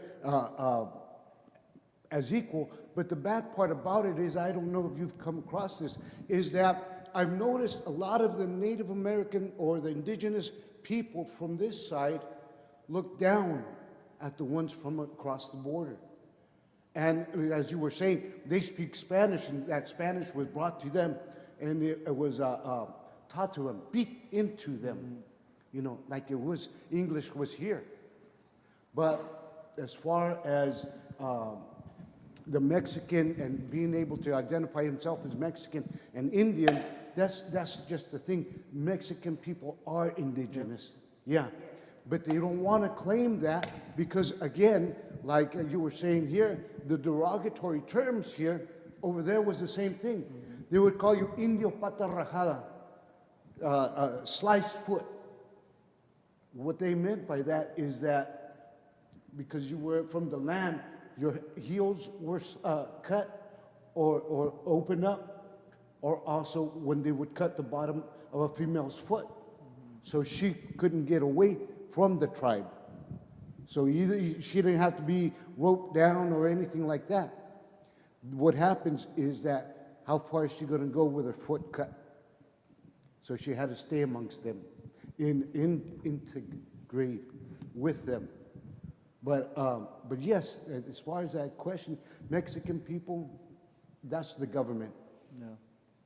as equal, but the bad part about it is, I don't know if you've come across this, is that I've noticed a lot of the Native American or the indigenous people from this side look down at the ones from across the border. And as you were saying, they speak Spanish, and that Spanish was brought to them, and it was taught to them, beat into them, like it was, English was here. But as far as the Mexican and being able to identify himself as Mexican and Indian, that's just the thing. Mexican people are indigenous, yeah. But they don't want to claim that because, again, like you were saying here, the derogatory terms here, over there was the same thing. They would call you Indio pata rajada, sliced foot. What they meant by that is that because you were from the land, your heels were cut or open up, or also when they would cut the bottom of a female's foot, so she couldn't get away from the tribe. So either she didn't have to be roped down or anything like that. What happens is that how far is she going to go with her foot cut? So she had to stay amongst them, integrate with them. But yes, as far as that question, Mexican people, that's the government.
No.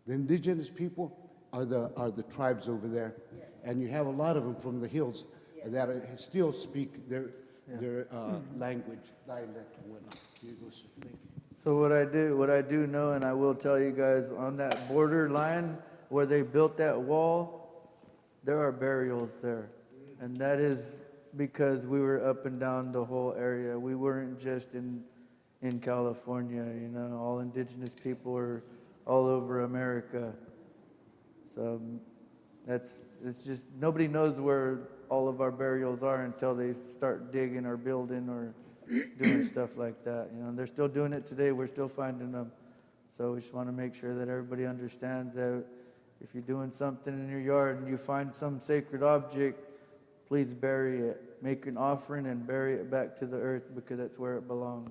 The indigenous people are the tribes over there, and you have a lot of them from the hills that still speak their language, dialect, and whatnot.
So what I do know, and I will tell you guys, on that border line where they built that wall, there are burials there, and that is because we were up and down the whole area. We weren't just in California, you know, all indigenous people were all over America. So it's just, nobody knows where all of our burials are until they start digging or building or doing stuff like that. You know, they're still doing it today. We're still finding them. So we just want to make sure that everybody understands that if you're doing something in your yard and you find some sacred object, please bury it. Make an offering and bury it back to the earth because that's where it belongs.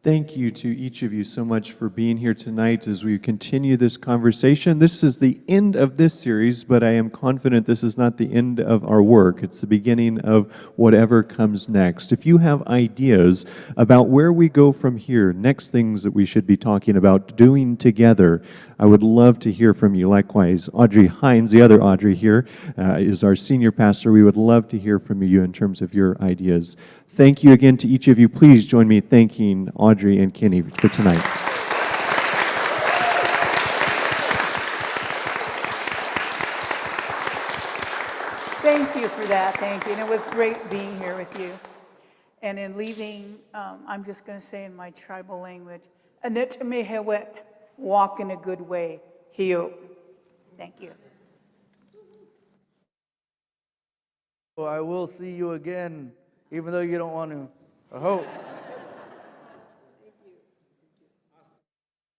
Thank you to each of you so much for being here tonight as we continue this conversation. This is the end of this series, but I am confident this is not the end of our work. It's the beginning of whatever comes next. If you have ideas about where we go from here, next things that we should be talking about, doing together, I would love to hear from you. Likewise, Audrey Hines, the other Audrey here, is our senior pastor. We would love to hear from you in terms of your ideas. Thank you again to each of you. Please join me thanking Audrey and Kenny for tonight.
Thank you for that, thank you. And it was great being here with you. And in leaving, I'm just going to say in my tribal language, Anitmehewet, walk in a good way. Hio. Thank you.
So I will see you again, even though you don't want to. I hope.